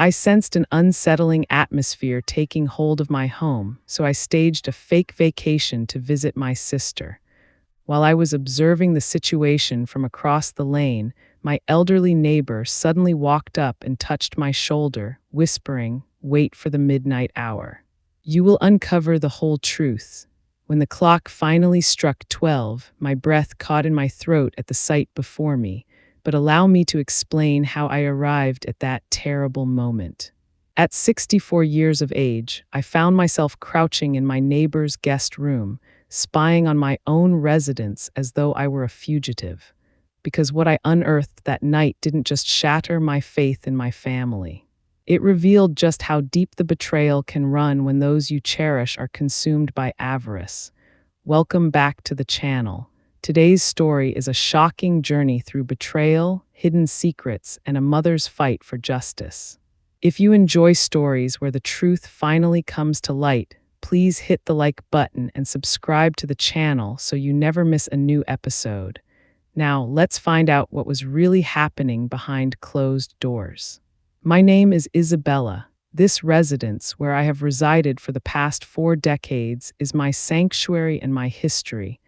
I sensed an unsettling atmosphere taking hold of my home, so I staged a fake vacation to visit my sister. While I was observing the situation from across the lane, my elderly neighbor suddenly walked up and touched my shoulder, whispering, "Wait for the midnight hour. You will uncover the whole truth." When the clock finally struck 12, my breath caught in my throat at the sight before me, but allow me to explain how I arrived at that terrible moment. At 64 years of age, I found myself crouching in my neighbor's guest room, spying on my own residence as though I were a fugitive. Because what I unearthed that night didn't just shatter my faith in my family. It revealed just how deep the betrayal can run when those you cherish are consumed by avarice. Welcome back to the channel. Today's story is a shocking journey through betrayal, hidden secrets, and a mother's fight for justice. If you enjoy stories where the truth finally comes to light, please hit the like button and subscribe to the channel so you never miss a new episode. Now, let's find out what was really happening behind closed doors. My name is Isabella. This residence, where I have resided for the past 4 decades, is my sanctuary and my history.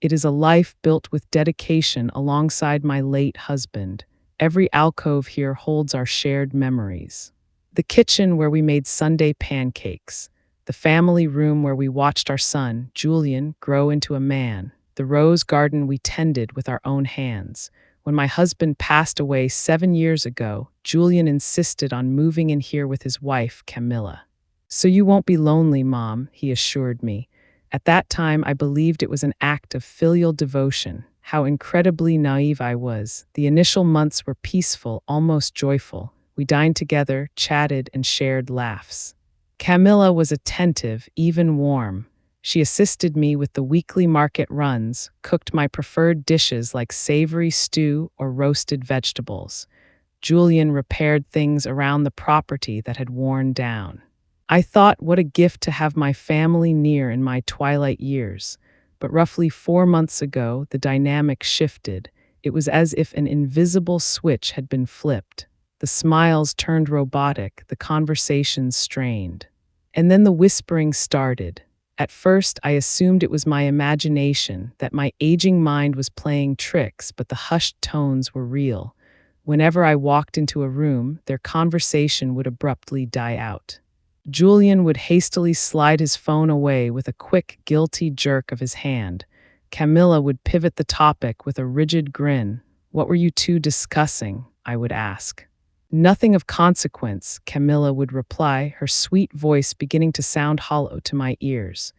It is a life built with dedication alongside my late husband. Every alcove here holds our shared memories. The kitchen where we made Sunday pancakes, the family room where we watched our son, Julian, grow into a man, the rose garden we tended with our own hands. When my husband passed away 7 years ago, Julian insisted on moving in here with his wife, Camilla. "So you won't be lonely, Mom," he assured me. At that time, I believed it was an act of filial devotion. How incredibly naive I was. The initial months were peaceful, almost joyful. We dined together, chatted, and shared laughs. Camilla was attentive, even warm. She assisted me with the weekly market runs, cooked my preferred dishes like savory stew or roasted vegetables. Julian repaired things around the property that had worn down. I thought, what a gift to have my family near in my twilight years. But roughly 4 months ago, the dynamic shifted. It was as if an invisible switch had been flipped. The smiles turned robotic, the conversations strained. And then the whispering started. At first, I assumed it was my imagination, that my aging mind was playing tricks, but the hushed tones were real. Whenever I walked into a room, their conversation would abruptly die out. Julian would hastily slide his phone away with a quick, guilty jerk of his hand. Camilla would pivot the topic with a rigid grin. "What were you two discussing?" I would ask. "Nothing of consequence," Camilla would reply, her sweet voice beginning to sound hollow to my ears.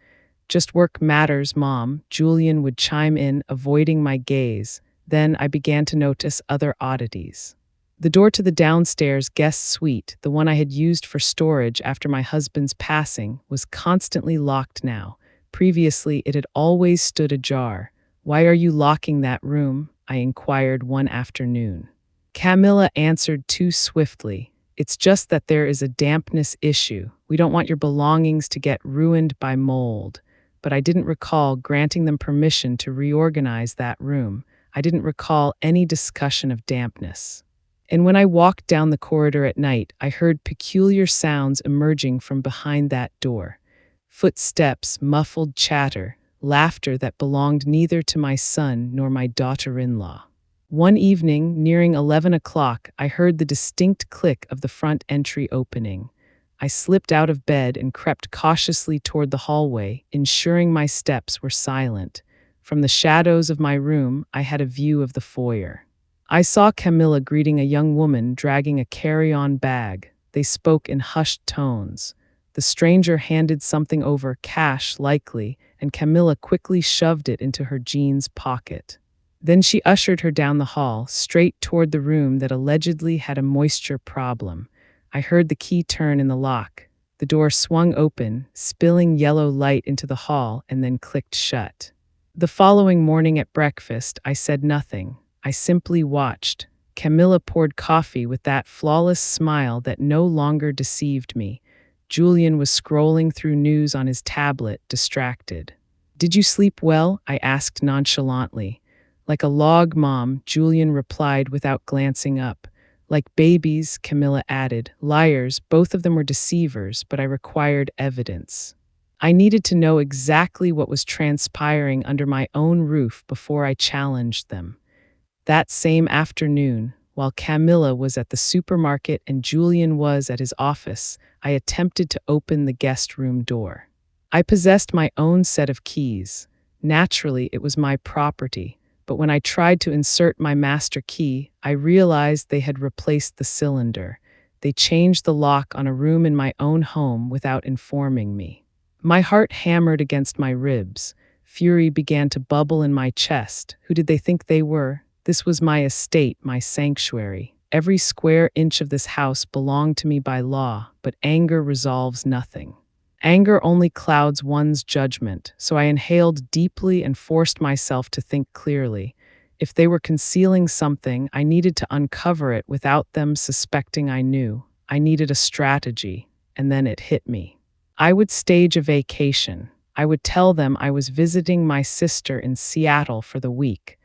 "Just work matters, Mom," Julian would chime in, avoiding my gaze. Then I began to notice other oddities. The door to the downstairs guest suite, the one I had used for storage after my husband's passing, was constantly locked now. Previously, it had always stood ajar. "Why are you locking that room?" I inquired one afternoon. Camilla answered too swiftly. "It's just that there is a dampness issue. We don't want your belongings to get ruined by mold." But I didn't recall granting them permission to reorganize that room. I didn't recall any discussion of dampness. And when I walked down the corridor at night, I heard peculiar sounds emerging from behind that door. Footsteps, muffled chatter, laughter that belonged neither to my son nor my daughter-in-law. One evening, nearing 11 o'clock, I heard the distinct click of the front entry opening. I slipped out of bed and crept cautiously toward the hallway, ensuring my steps were silent. From the shadows of my room, I had a view of the foyer. I saw Camilla greeting a young woman dragging a carry-on bag. They spoke in hushed tones. The stranger handed something over, cash likely, and Camilla quickly shoved it into her jeans pocket. Then she ushered her down the hall, straight toward the room that allegedly had a moisture problem. I heard the key turn in the lock. The door swung open, spilling yellow light into the hall, and then clicked shut. The following morning at breakfast, I said nothing. I simply watched. Camilla poured coffee with that flawless smile that no longer deceived me. Julian was scrolling through news on his tablet, distracted. "Did you sleep well?" I asked nonchalantly. "Like a log, Mom," Julian replied without glancing up. Like babies, Camilla added. Liars, both of them were deceivers, but I required evidence. I needed to know exactly what was transpiring under my own roof before I challenged them. That same afternoon, while Camilla was at the supermarket and Julian was at his office, I attempted to open the guest room door. I possessed my own set of keys. Naturally, it was my property, but when I tried to insert my master key, I realized they had replaced the cylinder. They changed the lock on a room in my own home without informing me. My heart hammered against my ribs. Fury began to bubble in my chest. Who did they think they were? This was my estate, my sanctuary. Every square inch of this house belonged to me by law, but anger resolves nothing. Anger only clouds one's judgment, so I inhaled deeply and forced myself to think clearly. If they were concealing something, I needed to uncover it without them suspecting I knew. I needed a strategy, and then it hit me. I would stage a vacation. I would tell them I was visiting my sister in Seattle for the week.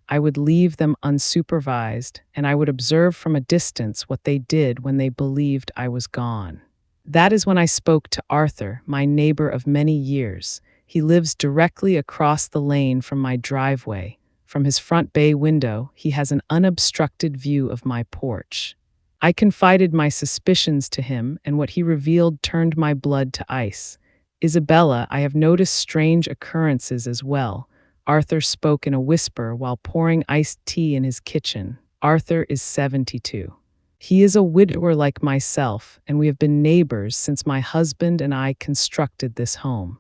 I would leave them unsupervised, and I would observe from a distance what they did when they believed I was gone. That is when I spoke to Arthur, my neighbor of many years. He lives directly across the lane from my driveway. From his front bay window, he has an unobstructed view of my porch. I confided my suspicions to him, and what he revealed turned my blood to ice. Isabella, I have noticed strange occurrences as well. Arthur spoke in a whisper while pouring iced tea in his kitchen. Arthur is 72. He is a widower like myself, and we have been neighbors since my husband and I constructed this home.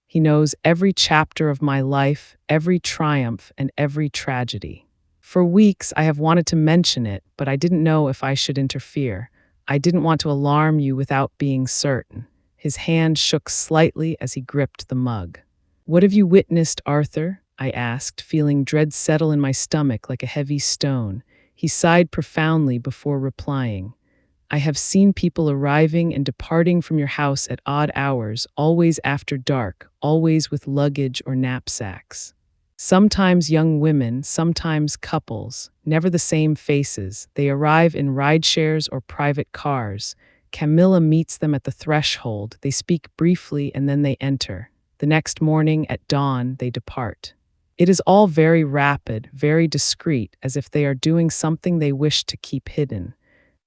He knows every chapter of my life, every triumph, and every tragedy. For weeks, I have wanted to mention it, but I didn't know if I should interfere. I didn't want to alarm you without being certain. His hand shook slightly as he gripped the mug. What have you witnessed, Arthur? I asked, feeling dread settle in my stomach like a heavy stone. He sighed profoundly before replying. I have seen people arriving and departing from your house at odd hours, always after dark, always with luggage or knapsacks. Sometimes young women, sometimes couples, never the same faces. They arrive in rideshares or private cars. Camilla meets them at the threshold. They speak briefly and then they enter. The next morning at dawn, they depart. It is all very rapid, very discreet, as if they are doing something they wish to keep hidden.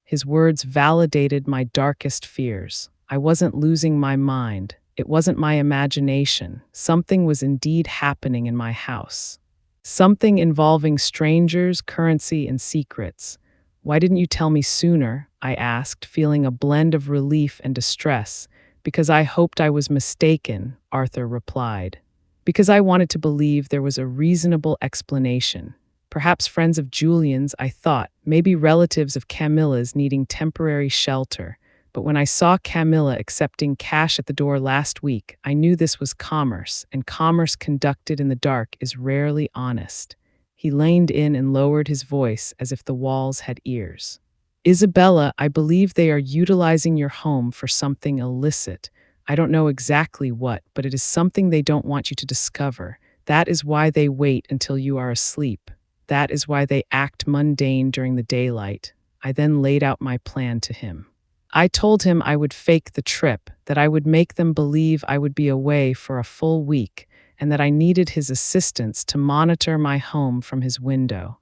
His words validated my darkest fears. I wasn't losing my mind. It wasn't my imagination. Something was indeed happening in my house. Something involving strangers, currency, and secrets. Why didn't you tell me sooner? I asked, feeling a blend of relief and distress. Because I hoped I was mistaken, Arthur replied. Because I wanted to believe there was a reasonable explanation. Perhaps friends of Julian's, I thought, maybe relatives of Camilla's needing temporary shelter. But when I saw Camilla accepting cash at the door last week, I knew this was commerce, and commerce conducted in the dark is rarely honest. He leaned in and lowered his voice as if the walls had ears. Isabella, I believe they are utilizing your home for something illicit. I don't know exactly what, but it is something they don't want you to discover. That is why they wait until you are asleep. That is why they act mundane during the daylight. I then laid out my plan to him. I told him I would fake the trip, that I would make them believe I would be away for a full week, and that I needed his assistance to monitor my home from his window.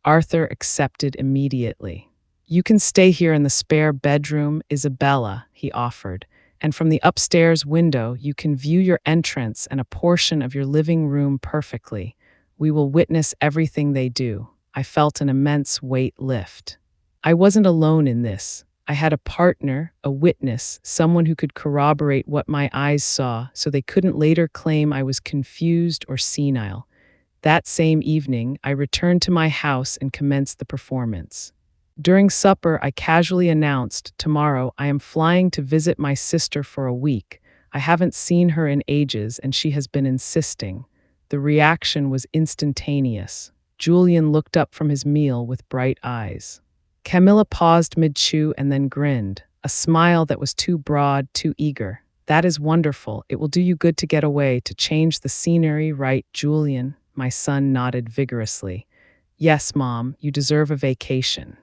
Arthur accepted immediately. You can stay here in the spare bedroom, Isabella, he offered, and from the upstairs window you can view your entrance and a portion of your living room perfectly. We will witness everything they do. I felt an immense weight lift. I wasn't alone in this. I had a partner, a witness, someone who could corroborate what my eyes saw so they couldn't later claim I was confused or senile. That same evening, I returned to my house and commenced the performance. During supper, I casually announced, tomorrow I am flying to visit my sister for a week. I haven't seen her in ages and she has been insisting. The reaction was instantaneous. Julian looked up from his meal with bright eyes. Camilla paused mid-chew and then grinned, a smile that was too broad, too eager. That is wonderful. It will do you good to get away, to change the scenery, right, Julian? My son nodded vigorously. Yes, Mom, you deserve a vacation.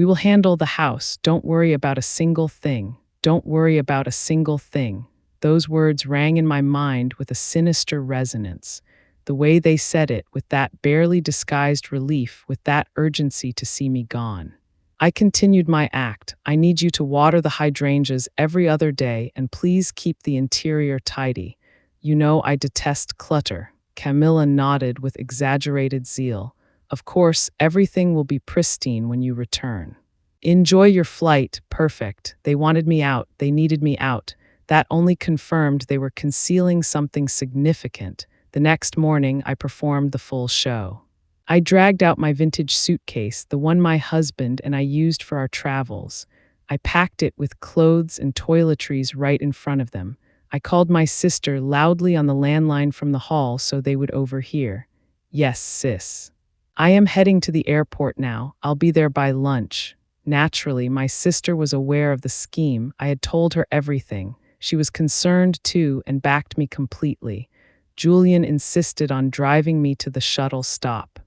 We will handle the house. Don't worry about a single thing. Don't worry about a single thing. Those words rang in my mind with a sinister resonance. The way they said it, with that barely disguised relief, with that urgency to see me gone. I continued my act. I need you to water the hydrangeas every other day, and please keep the interior tidy. You know I detest clutter. Camilla nodded with exaggerated zeal. Of course, everything will be pristine when you return. Enjoy your flight. Perfect. They wanted me out. They needed me out. That only confirmed they were concealing something significant. The next morning, I performed the full show. I dragged out my vintage suitcase, the one my husband and I used for our travels. I packed it with clothes and toiletries right in front of them. I called my sister loudly on the landline from the hall so they would overhear. Yes, sis. I am heading to the airport now. I'll be there by lunch. Naturally, my sister was aware of the scheme. I had told her everything. She was concerned too and backed me completely. Julian insisted on driving me to the shuttle stop.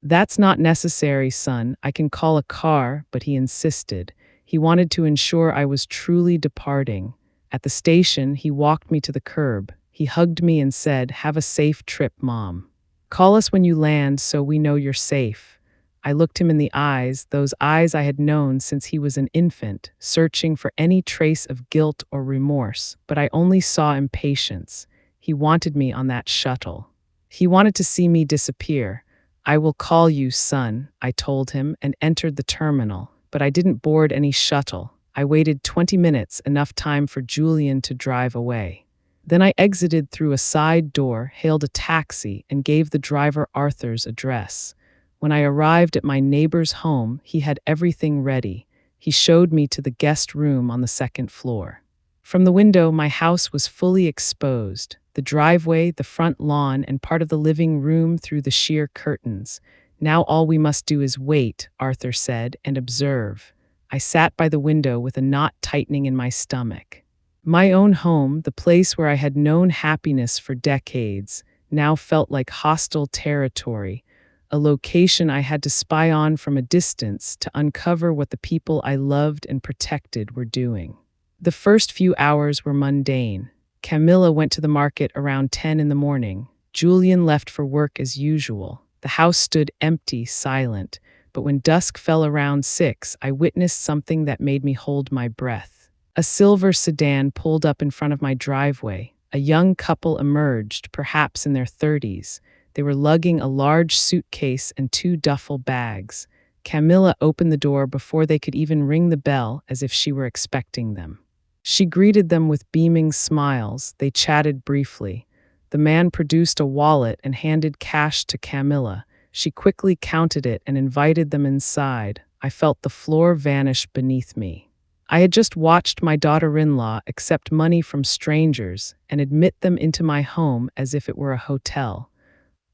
That's not necessary, son. I can call a car, but he insisted. He wanted to ensure I was truly departing. At the station, he walked me to the curb. He hugged me and said, "Have a safe trip, Mom. Call us when you land so we know you're safe." I looked him in the eyes, those eyes I had known since he was an infant, searching for any trace of guilt or remorse, but I only saw impatience. He wanted me on that shuttle. He wanted to see me disappear. "I will call you, son," I told him, and entered the terminal. But I didn't board any shuttle. I waited 20 minutes, enough time for Julian to drive away. Then I exited through a side door, hailed a taxi, and gave the driver Arthur's address. When I arrived at my neighbor's home, he had everything ready. He showed me to the guest room on the second floor. From the window, my house was fully exposed. The driveway, the front lawn, and part of the living room through the sheer curtains. "Now all we must do is wait," Arthur said, "and observe." I sat by the window with a knot tightening in my stomach. My own home, the place where I had known happiness for decades, now felt like hostile territory, a location I had to spy on from a distance to uncover what the people I loved and protected were doing. The first few hours were mundane. Camilla went to the market around 10 in the morning. Julian left for work as usual. The house stood empty, silent, but when dusk fell around 6, I witnessed something that made me hold my breath. A silver sedan pulled up in front of my driveway. A young couple emerged, perhaps in their 30s. They were lugging a large suitcase and 2 duffel bags. Camilla opened the door before they could even ring the bell, as if she were expecting them. She greeted them with beaming smiles. They chatted briefly. The man produced a wallet and handed cash to Camilla. She quickly counted it and invited them inside. I felt the floor vanish beneath me. I had just watched my daughter-in-law accept money from strangers and admit them into my home as if it were a hotel.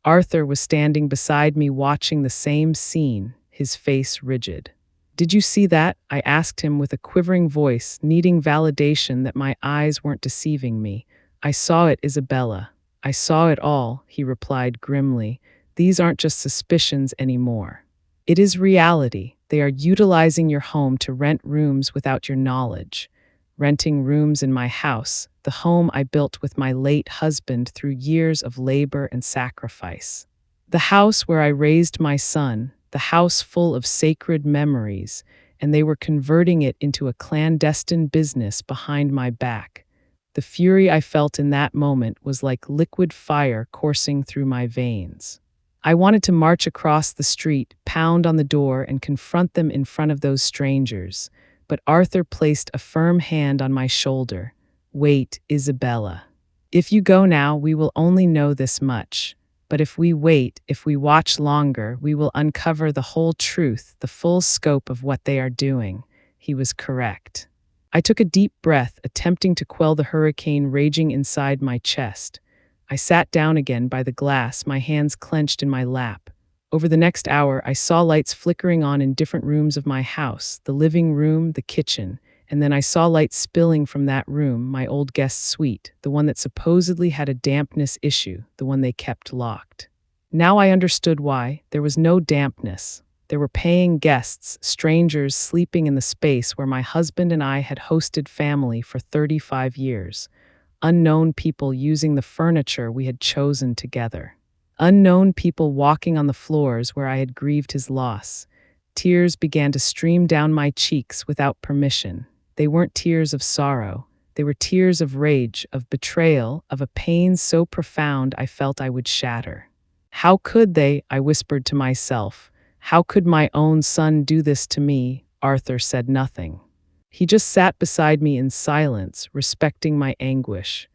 Arthur was standing beside me watching the same scene, his face rigid. "Did you see that?" I asked him with a quivering voice, needing validation that my eyes weren't deceiving me. "I saw it, Isabella. I saw it all," he replied grimly. "These aren't just suspicions anymore. It is reality. They are utilizing your home to rent rooms without your knowledge. Renting rooms in my house, the home I built with my late husband through years of labor and sacrifice. The house where I raised my son, the house full of sacred memories, and they were converting it into a clandestine business behind my back. The fury I felt in that moment was like liquid fire coursing through my veins. I wanted to march across the street, pound on the door, and confront them in front of those strangers, but Arthur placed a firm hand on my shoulder. "Wait, Isabella. If you go now, we will only know this much. But if we wait, if we watch longer, we will uncover the whole truth, the full scope of what they are doing." He was correct. I took a deep breath, attempting to quell the hurricane raging inside my chest. I sat down again by the glass, my hands clenched in my lap. Over the next hour, I saw lights flickering on in different rooms of my house, the living room, the kitchen, and then I saw light spilling from that room, my old guest suite, the one that supposedly had a dampness issue, the one they kept locked. Now I understood why. There was no dampness. There were paying guests, strangers sleeping in the space where my husband and I had hosted family for 35 years. Unknown people using the furniture we had chosen together. Unknown people walking on the floors where I had grieved his loss. Tears began to stream down my cheeks without permission. They weren't tears of sorrow. They were tears of rage, of betrayal, of a pain so profound I felt I would shatter. How could they? I whispered to myself. How could my own son do this to me? Arthur said nothing. He just sat beside me in silence, respecting my anguish.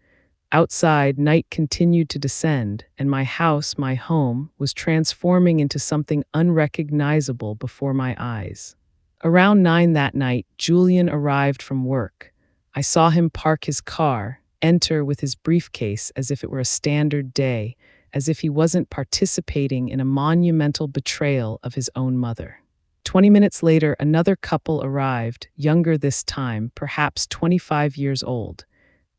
Outside, night continued to descend, and my house, my home, was transforming into something unrecognizable before my eyes. Around 9 that night, Julian arrived from work. I saw him park his car, enter with his briefcase as if it were a standard day, as if he wasn't participating in a monumental betrayal of his own mother. 20 minutes later, another couple arrived, younger this time, perhaps 25 years old.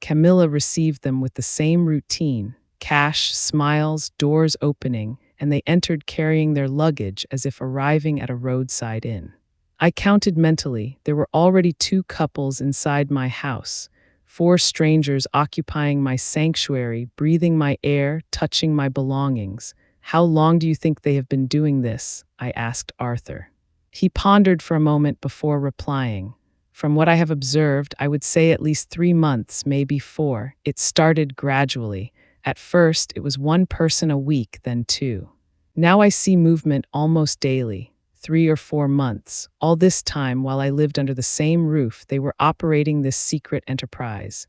Camilla received them with the same routine, cash, smiles, doors opening, and they entered carrying their luggage as if arriving at a roadside inn. I counted mentally. There were already 2 couples inside my house, 4 strangers occupying my sanctuary, breathing my air, touching my belongings. How long do you think they have been doing this? I asked Arthur. He pondered for a moment before replying. From what I have observed, I would say at least 3 months, maybe 4. It started gradually. At first, it was 1 person a week, then 2. Now I see movement almost daily, 3 or 4 months. All this time, while I lived under the same roof, they were operating this secret enterprise.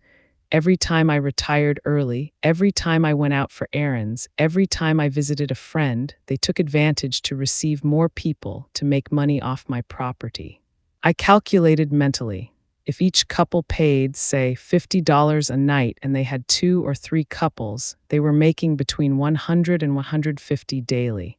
Every time I retired early, every time I went out for errands, every time I visited a friend, they took advantage to receive more people to make money off my property. I calculated mentally. If each couple paid, say, $50 a night and they had 2 or 3 couples, they were making between $100 and $150 daily.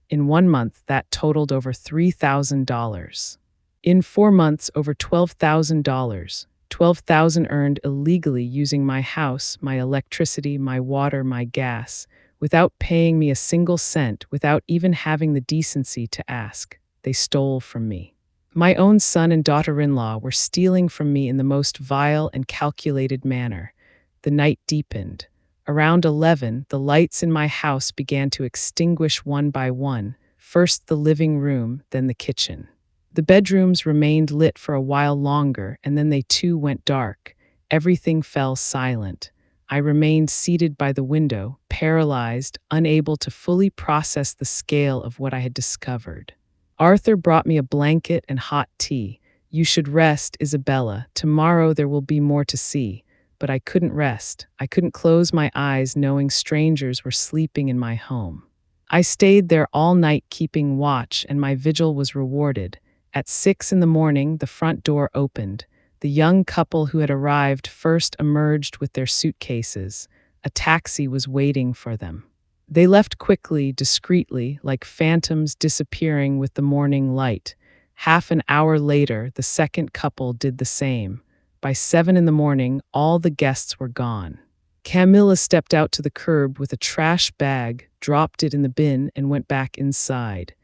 In 1 month, that totaled over $3,000. In 4 months, over $12,000. $12,000 earned illegally using my house, my electricity, my water, my gas, without paying me a single cent, without even having the decency to ask. They stole from me. My own son and daughter-in-law were stealing from me in the most vile and calculated manner. The night deepened. Around 11, the lights in my house began to extinguish one by one, first the living room, then the kitchen. The bedrooms remained lit for a while longer, and then they too went dark. Everything fell silent. I remained seated by the window, paralyzed, unable to fully process the scale of what I had discovered. Arthur brought me a blanket and hot tea. You should rest, Isabella. Tomorrow there will be more to see. But I couldn't rest. I couldn't close my eyes knowing strangers were sleeping in my home. I stayed there all night keeping watch, and my vigil was rewarded. At 6 in the morning, the front door opened. The young couple who had arrived first emerged with their suitcases. A taxi was waiting for them. They left quickly, discreetly, like phantoms disappearing with the morning light. Half an hour later, the second couple did the same. By 7 in the morning, all the guests were gone. Camilla stepped out to the curb with a trash bag, dropped it in the bin, and went back inside.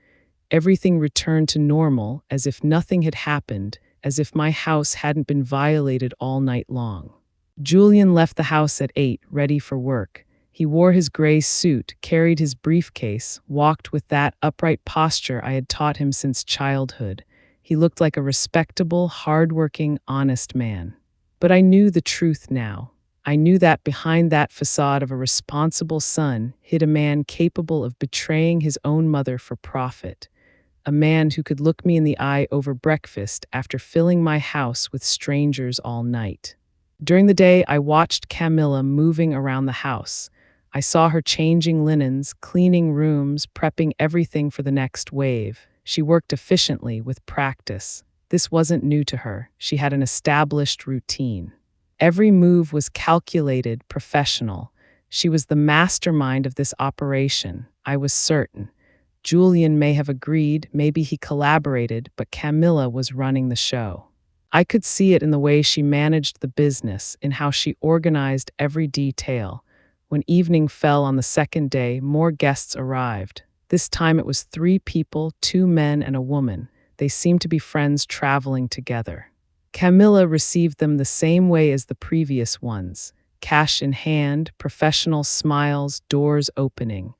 Everything returned to normal, as if nothing had happened, as if my house hadn't been violated all night long. Julian left the house at 8, ready for work. He wore his gray suit, carried his briefcase, walked with that upright posture I had taught him since childhood. He looked like a respectable, hard-working, honest man. But I knew the truth now. I knew that behind that facade of a responsible son hid a man capable of betraying his own mother for profit. A man who could look me in the eye over breakfast after filling my house with strangers all night. During the day, I watched Camilla moving around the house. I saw her changing linens, cleaning rooms, prepping everything for the next wave. She worked efficiently with practice. This wasn't new to her. She had an established routine. Every move was calculated, professional. She was the mastermind of this operation, I was certain. Julian may have agreed, maybe he collaborated, but Camilla was running the show. I could see it in the way she managed the business, in how she organized every detail. When evening fell on the second day, more guests arrived. This time it was 3 people, 2 men and a woman. They seemed to be friends traveling together. Camilla received them the same way as the previous ones, cash in hand, professional smiles, doors opening.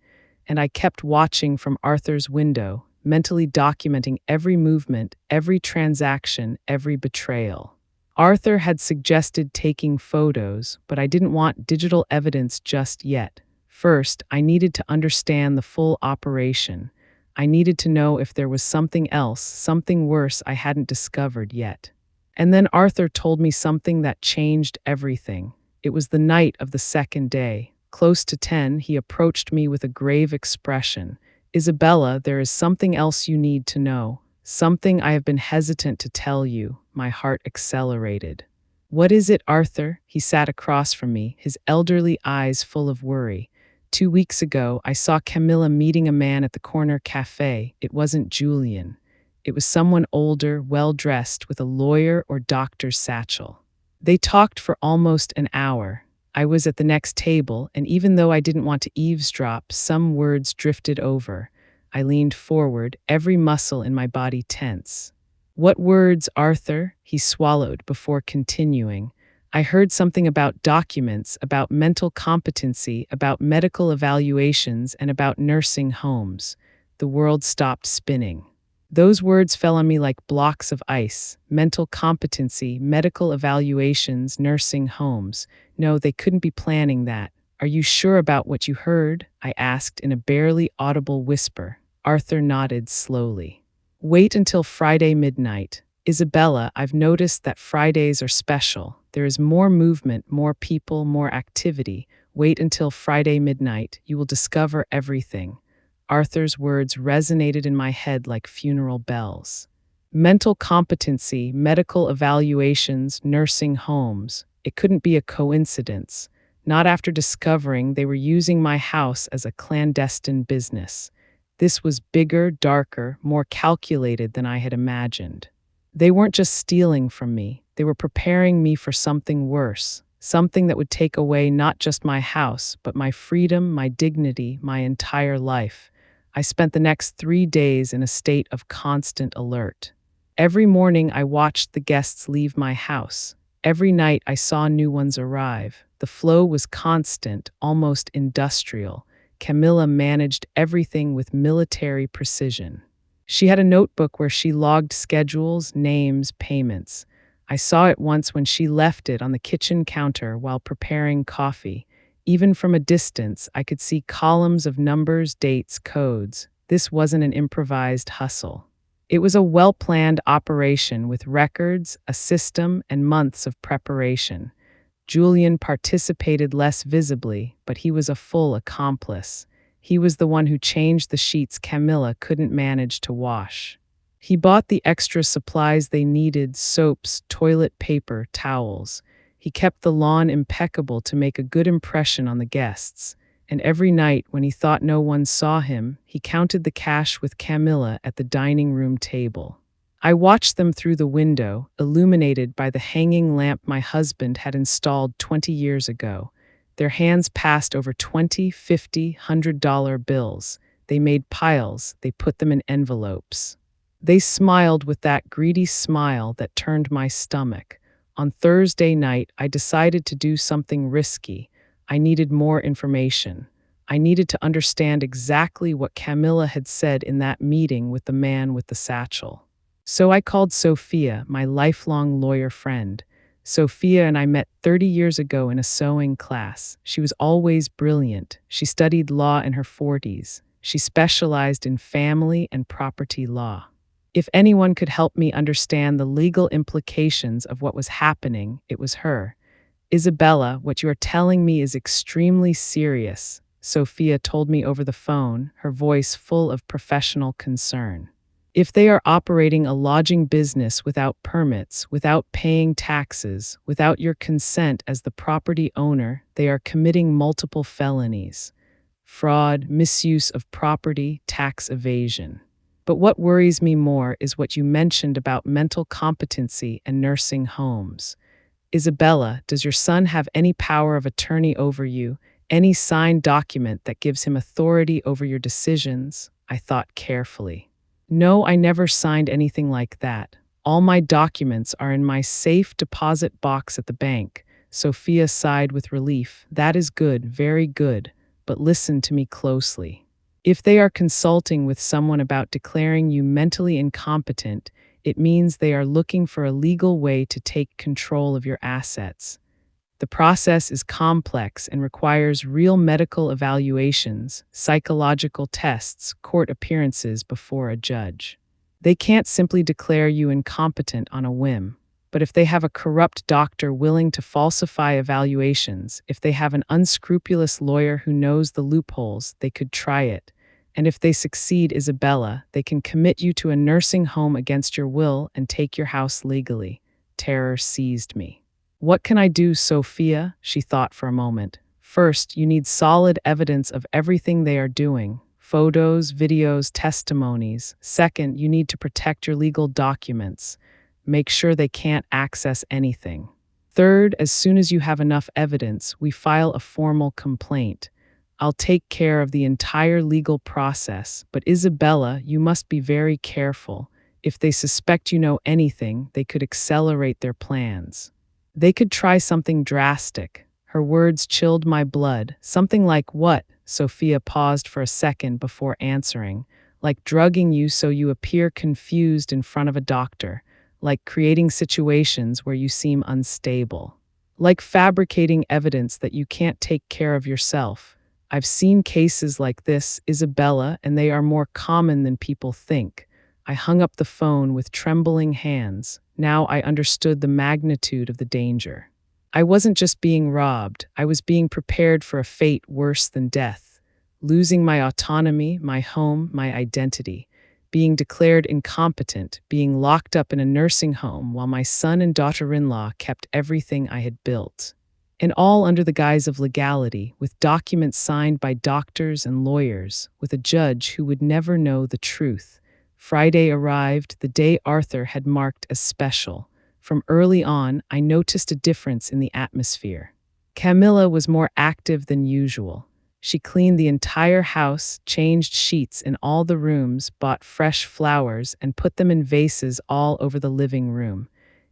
And I kept watching from Arthur's window, mentally documenting every movement, every transaction, every betrayal. Arthur had suggested taking photos, but I didn't want digital evidence just yet. First, I needed to understand the full operation. I needed to know if there was something else, something worse I hadn't discovered yet. And then Arthur told me something that changed everything. It was the night of the second day. Close to 10, he approached me with a grave expression. "Isabella, there is something else you need to know. Something I have been hesitant to tell you." My heart accelerated. "What is it, Arthur?" He sat across from me, his elderly eyes full of worry. "2 weeks ago, I saw Camilla meeting a man at the corner cafe. It wasn't Julian. It was someone older, well-dressed, with a lawyer or doctor's satchel. They talked for almost an hour. I was at the next table, and even though I didn't want to eavesdrop, some words drifted over. I leaned forward, every muscle in my body tense. "What words, Arthur?" He swallowed before continuing. "I heard something about documents, about mental competency, about medical evaluations, and about nursing homes." The world stopped spinning. Those words fell on me like blocks of ice. Mental competency, medical evaluations, nursing homes. No, they couldn't be planning that. "Are you sure about what you heard?" I asked in a barely audible whisper. Arthur nodded slowly. "Wait until Friday midnight. Isabella, I've noticed that Fridays are special. There is more movement, more people, more activity. Wait until Friday midnight. You will discover everything." Arthur's words resonated in my head like funeral bells. Mental competency, medical evaluations, nursing homes. It couldn't be a coincidence. Not after discovering they were using my house as a clandestine business. This was bigger, darker, more calculated than I had imagined. They weren't just stealing from me. They were preparing me for something worse. Something that would take away not just my house, but my freedom, my dignity, my entire life. I spent the next 3 days in a state of constant alert. Every morning I watched the guests leave my house. Every night I saw new ones arrive. The flow was constant, almost industrial. Camilla managed everything with military precision. She had a notebook where she logged schedules, names, payments. I saw it once when she left it on the kitchen counter while preparing coffee. Even from a distance, I could see columns of numbers, dates, codes. This wasn't an improvised hustle. It was a well-planned operation with records, a system, and months of preparation. Julian participated less visibly, but he was a full accomplice. He was the one who changed the sheets Camilla couldn't manage to wash. He bought the extra supplies they needed: soaps, toilet paper, towels. He kept the lawn impeccable to make a good impression on the guests. And every night, when he thought no one saw him, he counted the cash with Camilla at the dining room table. I watched them through the window, illuminated by the hanging lamp my husband had installed 20 years ago. Their hands passed over $20, $50, $100 bills. They made piles. They put them in envelopes. They smiled with that greedy smile that turned my stomach. On Thursday night, I decided to do something risky. I needed more information. I needed to understand exactly what Camilla had said in that meeting with the man with the satchel. So I called Sophia, my lifelong lawyer friend. Sophia and I met 30 years ago in a sewing class. She was always brilliant. She studied law in her 40s. She specialized in family and property law. If anyone could help me understand the legal implications of what was happening, it was her. "Isabella, what you are telling me is extremely serious," Sophia told me over the phone, her voice full of professional concern. "If they are operating a lodging business without permits, without paying taxes, without your consent as the property owner, they are committing multiple felonies: fraud, misuse of property, tax evasion. But what worries me more is what you mentioned about mental competency and nursing homes. Isabella, does your son have any power of attorney over you, any signed document that gives him authority over your decisions?" I thought carefully. No, I never signed anything like that. All my documents are in my safe deposit box at the bank. Sophia sighed with relief. That is good, very good. But listen to me closely. If they are consulting with someone about declaring you mentally incompetent, it means they are looking for a legal way to take control of your assets. The process is complex and requires real medical evaluations, psychological tests, court appearances before a judge. They can't simply declare you incompetent on a whim. But if they have a corrupt doctor willing to falsify evaluations, if they have an unscrupulous lawyer who knows the loopholes, they could try it. And if they succeed, Isabella, they can commit you to a nursing home against your will and take your house legally. Terror seized me. What can I do, Sophia? She thought for a moment. First, you need solid evidence of everything they are doing. Photos, videos, testimonies. Second, you need to protect your legal documents. Make sure they can't access anything. Third, as soon as you have enough evidence, we file a formal complaint. I'll take care of the entire legal process, but Isabella, you must be very careful. If they suspect you know anything, they could accelerate their plans. They could try something drastic. Her words chilled my blood. Something like what? Sophia paused for a second before answering. Like drugging you so you appear confused in front of a doctor. Like creating situations where you seem unstable. Like fabricating evidence that you can't take care of yourself. I've seen cases like this, Isabella, and they are more common than people think. I hung up the phone with trembling hands. Now I understood the magnitude of the danger. I wasn't just being robbed, I was being prepared for a fate worse than death. Losing my autonomy, my home, my identity. Being declared incompetent, being locked up in a nursing home while my son and daughter-in-law kept everything I had built. And all under the guise of legality, with documents signed by doctors and lawyers, with a judge who would never know the truth. Friday arrived, the day Arthur had marked as special. From early on, I noticed a difference in the atmosphere. Camilla was more active than usual. She cleaned the entire house, changed sheets in all the rooms, bought fresh flowers, and put them in vases all over the living room.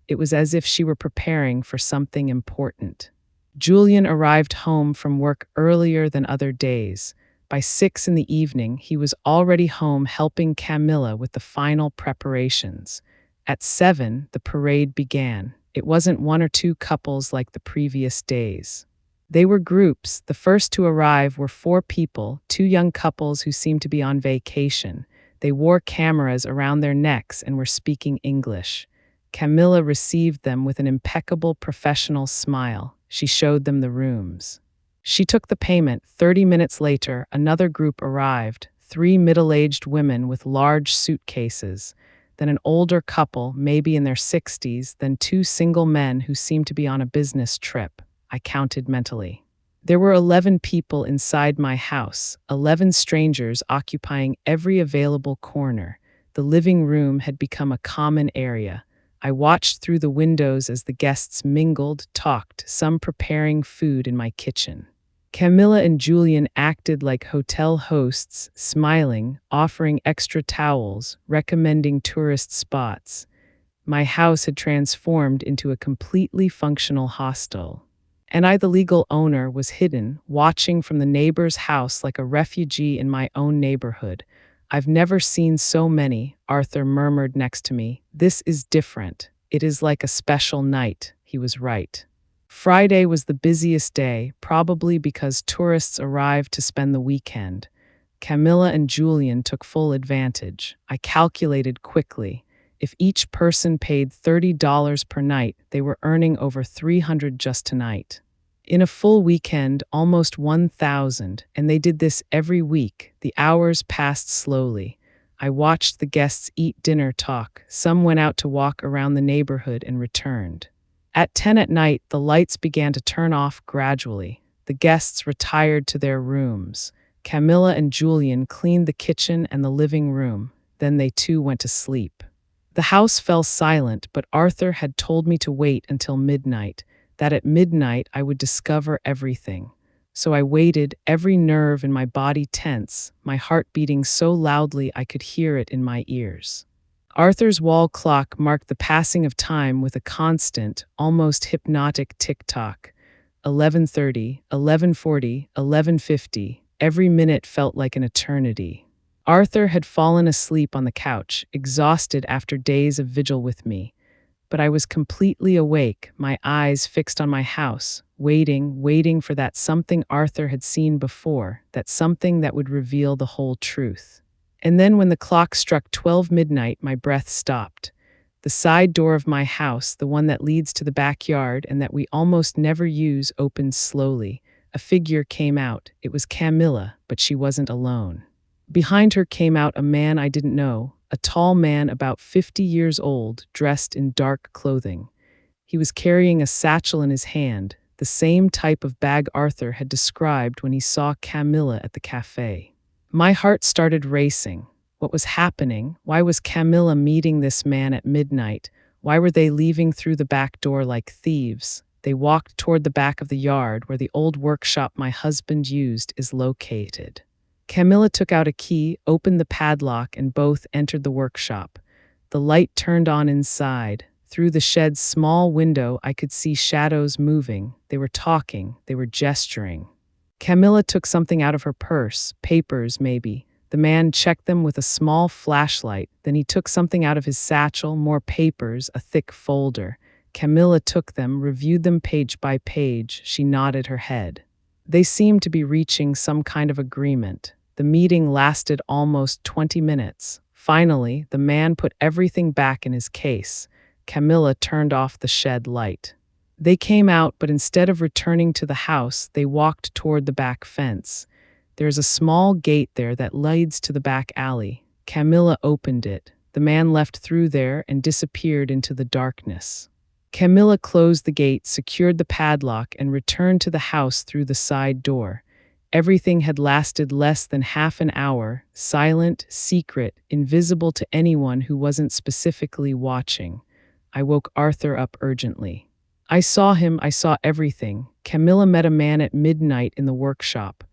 It was as if she were preparing for something important. Julian arrived home from work earlier than other days. By 6 in the evening, he was already home helping Camilla with the final preparations. At 7, the parade began. It wasn't one or two couples like the previous days. They were groups. The first to arrive were 4 people, 2 young couples who seemed to be on vacation. They wore cameras around their necks and were speaking English. Camilla received them with an impeccable professional smile. She showed them the rooms. She took the payment. 30 minutes later, another group arrived, 3 middle-aged women with large suitcases, then an older couple, maybe in their 60s, then 2 single men who seemed to be on a business trip. I counted mentally. There were 11 people inside my house, 11 strangers occupying every available corner. The living room had become a common area. I watched through the windows as the guests mingled, talked, some preparing food in my kitchen. Camilla and Julian acted like hotel hosts, smiling, offering extra towels, recommending tourist spots. My house had transformed into a completely functional hostel. And I, the legal owner, was hidden, watching from the neighbor's house like a refugee in my own neighborhood. I've never seen so many, Arthur murmured next to me. This is different. It is like a special night. He was right. Friday was the busiest day, probably because tourists arrived to spend the weekend. Camilla and Julian took full advantage. I calculated quickly. If each person paid $30 per night, they were earning over $300 just tonight. In a full weekend, almost 1,000, and they did this every week. The hours passed slowly. I watched the guests eat dinner, talk. Some went out to walk around the neighborhood and returned. At 10 at night, the lights began to turn off gradually. The guests retired to their rooms. Camilla and Julian cleaned the kitchen and the living room. Then they too went to sleep. The house fell silent, but Arthur had told me to wait until midnight, that at midnight I would discover everything. So I waited, every nerve in my body tense, my heart beating so loudly I could hear it in my ears. Arthur's wall clock marked the passing of time with a constant, almost hypnotic tick-tock. 11:30, 11:40, 11:50. Every minute felt like an eternity. Arthur had fallen asleep on the couch, exhausted after days of vigil with me. But I was completely awake, my eyes fixed on my house, waiting for that something Arthur had seen before, that something that would reveal the whole truth. And then when the clock struck 12 midnight, my breath stopped. The side door of my house, the one that leads to the backyard and that we almost never use, opened slowly. A figure came out. It was Camilla, but she wasn't alone. Behind her came out a man I didn't know, a tall man about 50 years old, dressed in dark clothing. He was carrying a satchel in his hand, the same type of bag Arthur had described when he saw Camilla at the cafe. My heart started racing. What was happening? Why was Camilla meeting this man at midnight? Why were they leaving through the back door like thieves? They walked toward the back of the yard where the old workshop my husband used is located. Camilla took out a key, opened the padlock, and both entered the workshop. The light turned on inside. Through the shed's small window, I could see shadows moving. They were talking. They were gesturing. Camilla took something out of her purse, papers maybe. The man checked them with a small flashlight. Then he took something out of his satchel, more papers, a thick folder. Camilla took them, reviewed them page by page. She nodded her head. They seemed to be reaching some kind of agreement. The meeting lasted almost 20 minutes. Finally, the man put everything back in his case. Camilla turned off the shed light. They came out, but instead of returning to the house, they walked toward the back fence. There's a small gate there that leads to the back alley. Camilla opened it. The man left through there and disappeared into the darkness. Camilla closed the gate, secured the padlock, and returned to the house through the side door. Everything had lasted less than half an hour, silent, secret, invisible to anyone who wasn't specifically watching. I woke Arthur up urgently. I saw him, I saw everything. Camilla met a man at midnight in the workshop.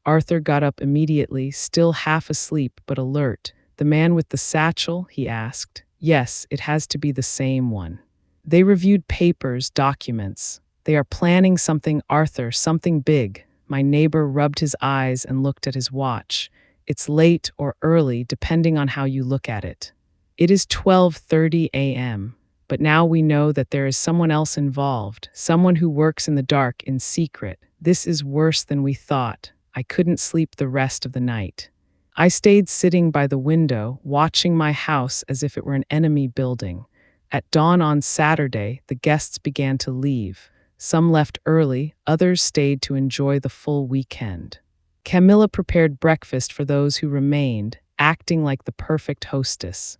Arthur got up immediately, still half asleep but alert. The man with the satchel, he asked. Yes, it has to be the same one. They reviewed papers, documents. They are planning something, Arthur, something big. My neighbor rubbed his eyes and looked at his watch. It's late or early, depending on how you look at it. It is 12:30 a.m., but now we know that there is someone else involved, someone who works in the dark in secret. This is worse than we thought. I couldn't sleep the rest of the night. I stayed sitting by the window, watching my house as if it were an enemy building. At dawn on Saturday, the guests began to leave. Some left early, others stayed to enjoy the full weekend. Camilla prepared breakfast for those who remained, acting like the perfect hostess.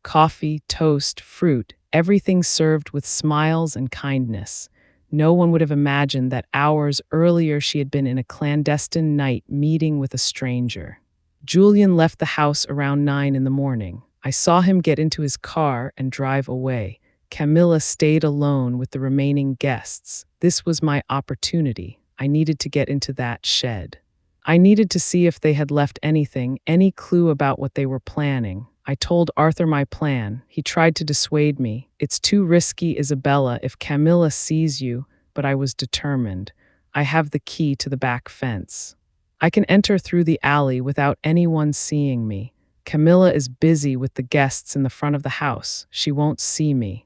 Coffee, toast, fruit, everything served with smiles and kindness. No one would have imagined that hours earlier she had been in a clandestine night meeting with a stranger. Julian left the house around 9 in the morning. I saw him get into his car and drive away. Camilla stayed alone with the remaining guests. This was my opportunity. I needed to get into that shed. I needed to see if they had left anything, any clue about what they were planning. I told Arthur my plan. He tried to dissuade me. It's too risky, Isabella, if Camilla sees you, but I was determined. I have the key to the back fence. I can enter through the alley without anyone seeing me. Camilla is busy with the guests in the front of the house. She won't see me.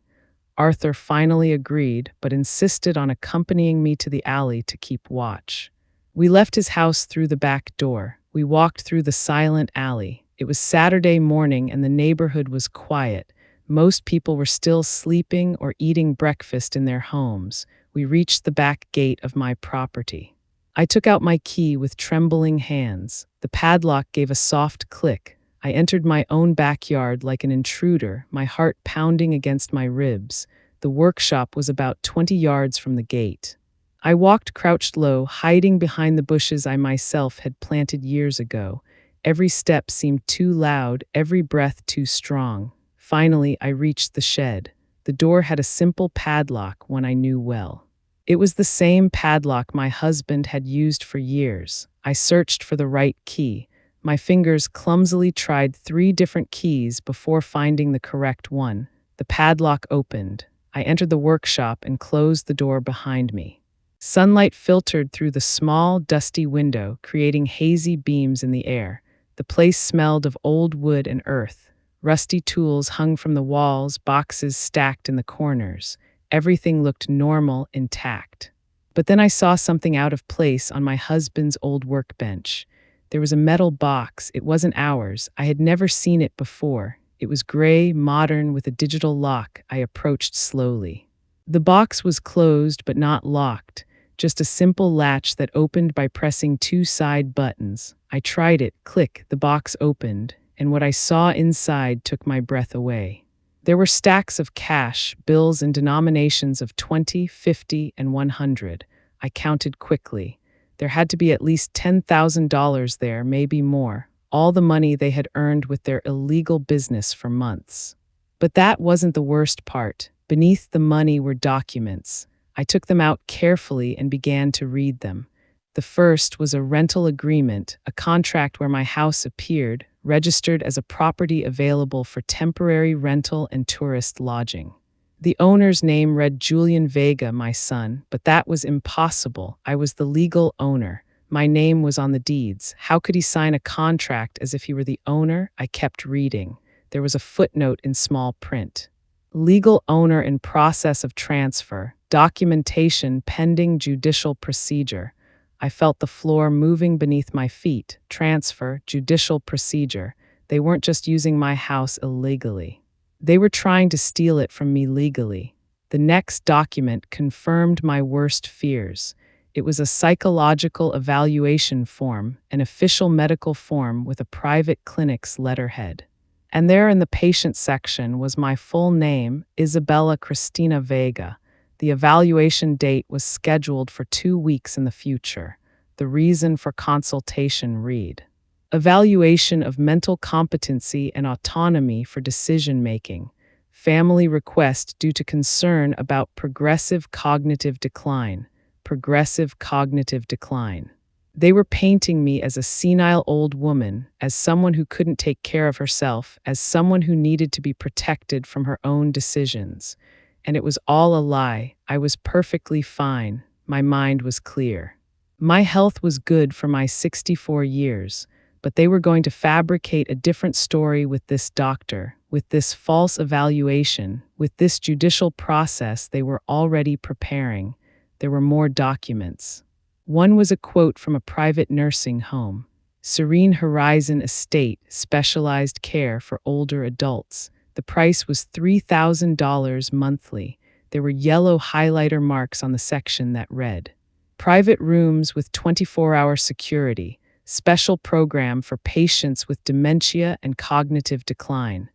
Arthur finally agreed, but insisted on accompanying me to the alley to keep watch. We left his house through the back door. We walked through the silent alley. It was Saturday morning and the neighborhood was quiet. Most people were still sleeping or eating breakfast in their homes. We reached the back gate of my property. I took out my key with trembling hands. The padlock gave a soft click. I entered my own backyard like an intruder, my heart pounding against my ribs. The workshop was about 20 yards from the gate. I walked crouched low, hiding behind the bushes I myself had planted years ago. Every step seemed too loud, every breath too strong. Finally, I reached the shed. The door had a simple padlock, one I knew well. It was the same padlock my husband had used for years. I searched for the right key. My fingers clumsily tried 3 different keys before finding the correct one. The padlock opened. I entered the workshop and closed the door behind me. Sunlight filtered through the small, dusty window, creating hazy beams in the air. The place smelled of old wood and earth. Rusty tools hung from the walls, boxes stacked in the corners. Everything looked normal, intact. But then I saw something out of place on my husband's old workbench. There was a metal box. It wasn't ours. I had never seen it before. It was gray, modern, with a digital lock. I approached slowly. The box was closed but not locked, just a simple latch that opened by pressing 2 side buttons. I tried it. Click, the box opened, and what I saw inside took my breath away. There were stacks of cash, bills in denominations of 20, 50, and 100. I counted quickly. There had to be at least $10,000 there, maybe more. All the money they had earned with their illegal business for months. But that wasn't the worst part. Beneath the money were documents. I took them out carefully and began to read them. The first was a rental agreement, a contract where my house appeared, registered as a property available for temporary rental and tourist lodging. The owner's name read Julian Vega, my son, but that was impossible. I was the legal owner. My name was on the deeds. How could he sign a contract as if he were the owner? I kept reading. There was a footnote in small print. Legal owner in process of transfer. Documentation pending judicial procedure. I felt the floor moving beneath my feet. Transfer, judicial procedure. They weren't just using my house illegally. They were trying to steal it from me legally. The next document confirmed my worst fears. It was a psychological evaluation form, an official medical form with a private clinic's letterhead. And there in the patient section was my full name, Isabella Cristina Vega. The evaluation date was scheduled for 2 weeks in the future. The reason for consultation read: evaluation of mental competency and autonomy for decision-making. Family request due to concern about progressive cognitive decline. Progressive cognitive decline. They were painting me as a senile old woman, as someone who couldn't take care of herself, as someone who needed to be protected from her own decisions. And it was all a lie. I was perfectly fine. My mind was clear. My health was good for my 64 years, but they were going to fabricate a different story with this doctor, with this false evaluation, with this judicial process they were already preparing. There were more documents. One was a quote from a private nursing home. Serene Horizon Estate, specialized care for older adults. The price was $3,000 monthly. There were yellow highlighter marks on the section that read, private rooms with 24-hour security, special program for patients with dementia and cognitive decline.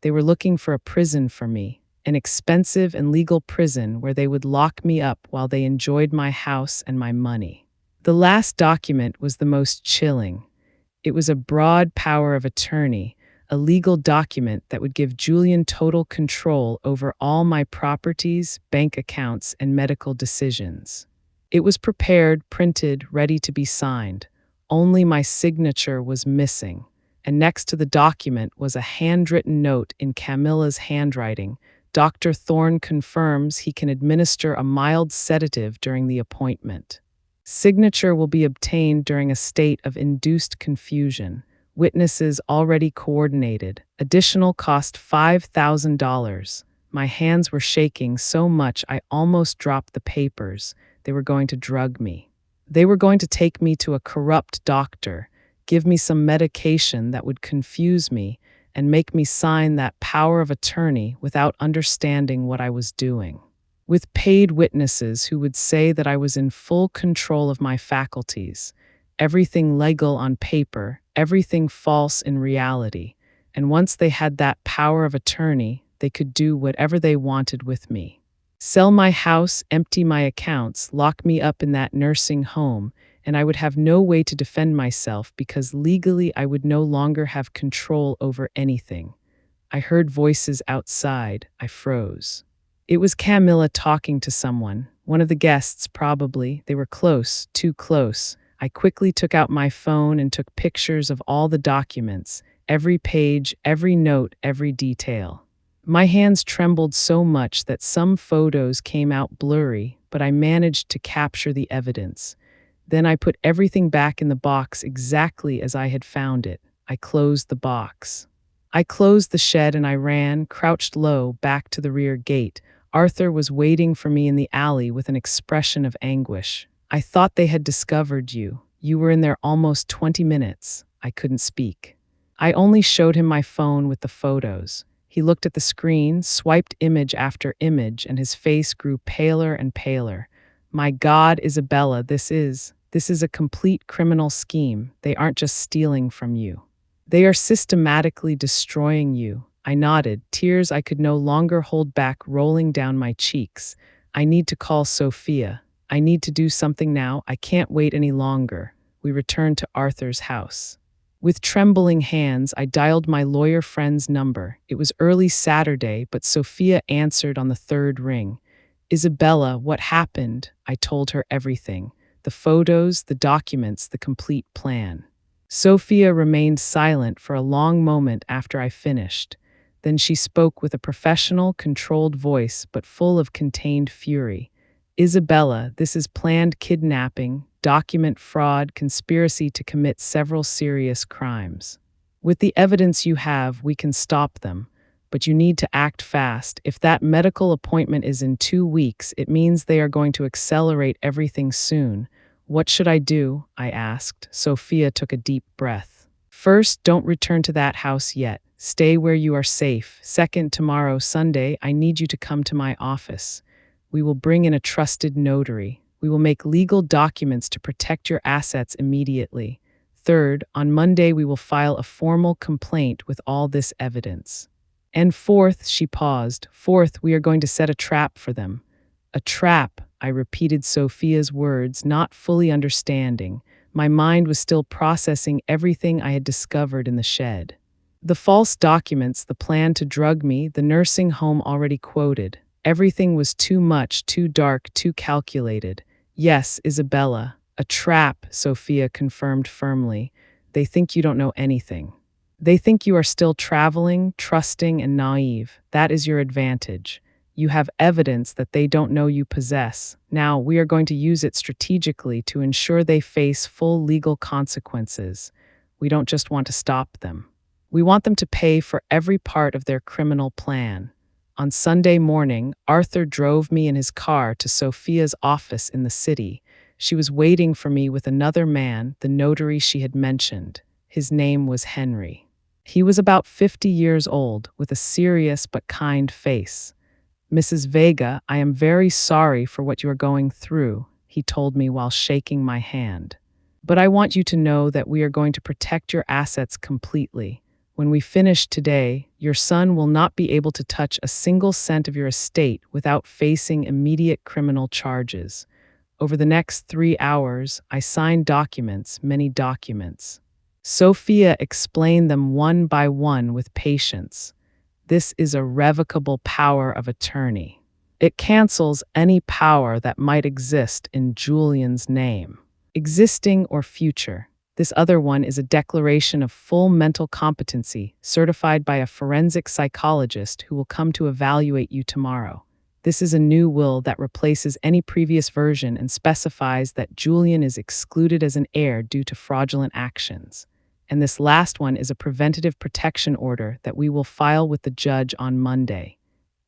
They were looking for a prison for me, an expensive and legal prison where they would lock me up while they enjoyed my house and my money. The last document was the most chilling. It was a broad power of attorney, a legal document that would give Julian total control over all my properties, bank accounts, and medical decisions. It was prepared, printed, ready to be signed. Only my signature was missing, and next to the document was a handwritten note in Camilla's handwriting. Dr. Thorne confirms he can administer a mild sedative during the appointment. Signature will be obtained during a state of induced confusion. Witnesses already coordinated. Additional cost $5,000. My hands were shaking so much I almost dropped the papers. They were going to drug me. They were going to take me to a corrupt doctor, give me some medication that would confuse me, and make me sign that power of attorney without understanding what I was doing. With paid witnesses who would say that I was in full control of my faculties, everything legal on paper, everything false in reality, and once they had that power of attorney, they could do whatever they wanted with me. Sell my house, empty my accounts, lock me up in that nursing home, and I would have no way to defend myself because legally I would no longer have control over anything. I heard voices outside. I froze. It was Camilla talking to someone. One of the guests, probably. They were close, too close. I quickly took out my phone and took pictures of all the documents, every page, every note, every detail. My hands trembled so much that some photos came out blurry, but I managed to capture the evidence. Then I put everything back in the box exactly as I had found it. I closed the box. I closed the shed and I ran, crouched low, back to the rear gate. Arthur was waiting for me in the alley with an expression of anguish. I thought they had discovered you. You were in there almost 20 minutes. I couldn't speak. I only showed him my phone with the photos. He looked at the screen, swiped image after image, and his face grew paler and paler. My God, Isabella, this is a complete criminal scheme. They aren't just stealing from you. They are systematically destroying you. I nodded, tears I could no longer hold back rolling down my cheeks. I need to call Sophia. I need to do something now. I can't wait any longer. We returned to Arthur's house. With trembling hands, I dialed my lawyer friend's number. It was early Saturday, but Sophia answered on the third ring. Isabella, what happened? I told her everything. The photos, the documents, the complete plan. Sophia remained silent for a long moment after I finished. Then she spoke with a professional, controlled voice, but full of contained fury. Isabella, this is planned kidnapping, document fraud, conspiracy to commit several serious crimes. With the evidence you have, we can stop them. But you need to act fast. If that medical appointment is in 2 weeks, it means they are going to accelerate everything soon. What should I do? I asked. Sophia took a deep breath. First, don't return to that house yet. Stay where you are safe. Second, tomorrow, Sunday, I need you to come to my office. We will bring in a trusted notary. We will make legal documents to protect your assets immediately. Third, on Monday, we will file a formal complaint with all this evidence. And fourth, she paused. Fourth, we are going to set a trap for them. A trap, I repeated Sophia's words, not fully understanding. My mind was still processing everything I had discovered in the shed. The false documents, the plan to drug me, the nursing home already quoted. Everything was too much, too dark, too calculated. Yes, Isabella, a trap, Sophia confirmed firmly. They think you don't know anything. They think you are still traveling, trusting, and naive. That is your advantage. You have evidence that they don't know you possess. Now, we are going to use it strategically to ensure they face full legal consequences. We don't just want to stop them. We want them to pay for every part of their criminal plan. On Sunday morning, Arthur drove me in his car to Sophia's office in the city. She was waiting for me with another man, the notary she had mentioned. His name was Henry. He was about 50 years old, with a serious but kind face. Mrs. Vega, I am very sorry for what you are going through, he told me while shaking my hand. But I want you to know that we are going to protect your assets completely. When we finish today, your son will not be able to touch a single cent of your estate without facing immediate criminal charges. Over the next 3 hours, I signed documents, many documents. Sophia explained them one by one with patience. This is a revocable power of attorney. It cancels any power that might exist in Julian's name, existing or future. This other one is a declaration of full mental competency, certified by a forensic psychologist who will come to evaluate you tomorrow. This is a new will that replaces any previous version and specifies that Julian is excluded as an heir due to fraudulent actions. And this last one is a preventative protection order that we will file with the judge on Monday.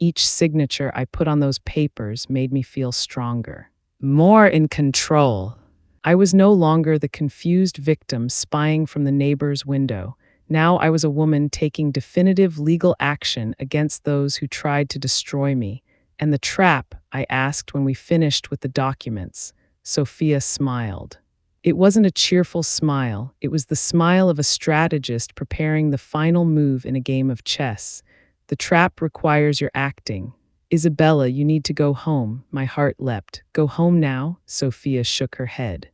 Each signature I put on those papers made me feel stronger, more in control. I was no longer the confused victim spying from the neighbor's window. Now I was a woman taking definitive legal action against those who tried to destroy me. And the trap, I asked when we finished with the documents. Sophia smiled. It wasn't a cheerful smile. It was the smile of a strategist preparing the final move in a game of chess. The trap requires your acting. Isabella, you need to go home. My heart leapt. Go home now? Sophia shook her head.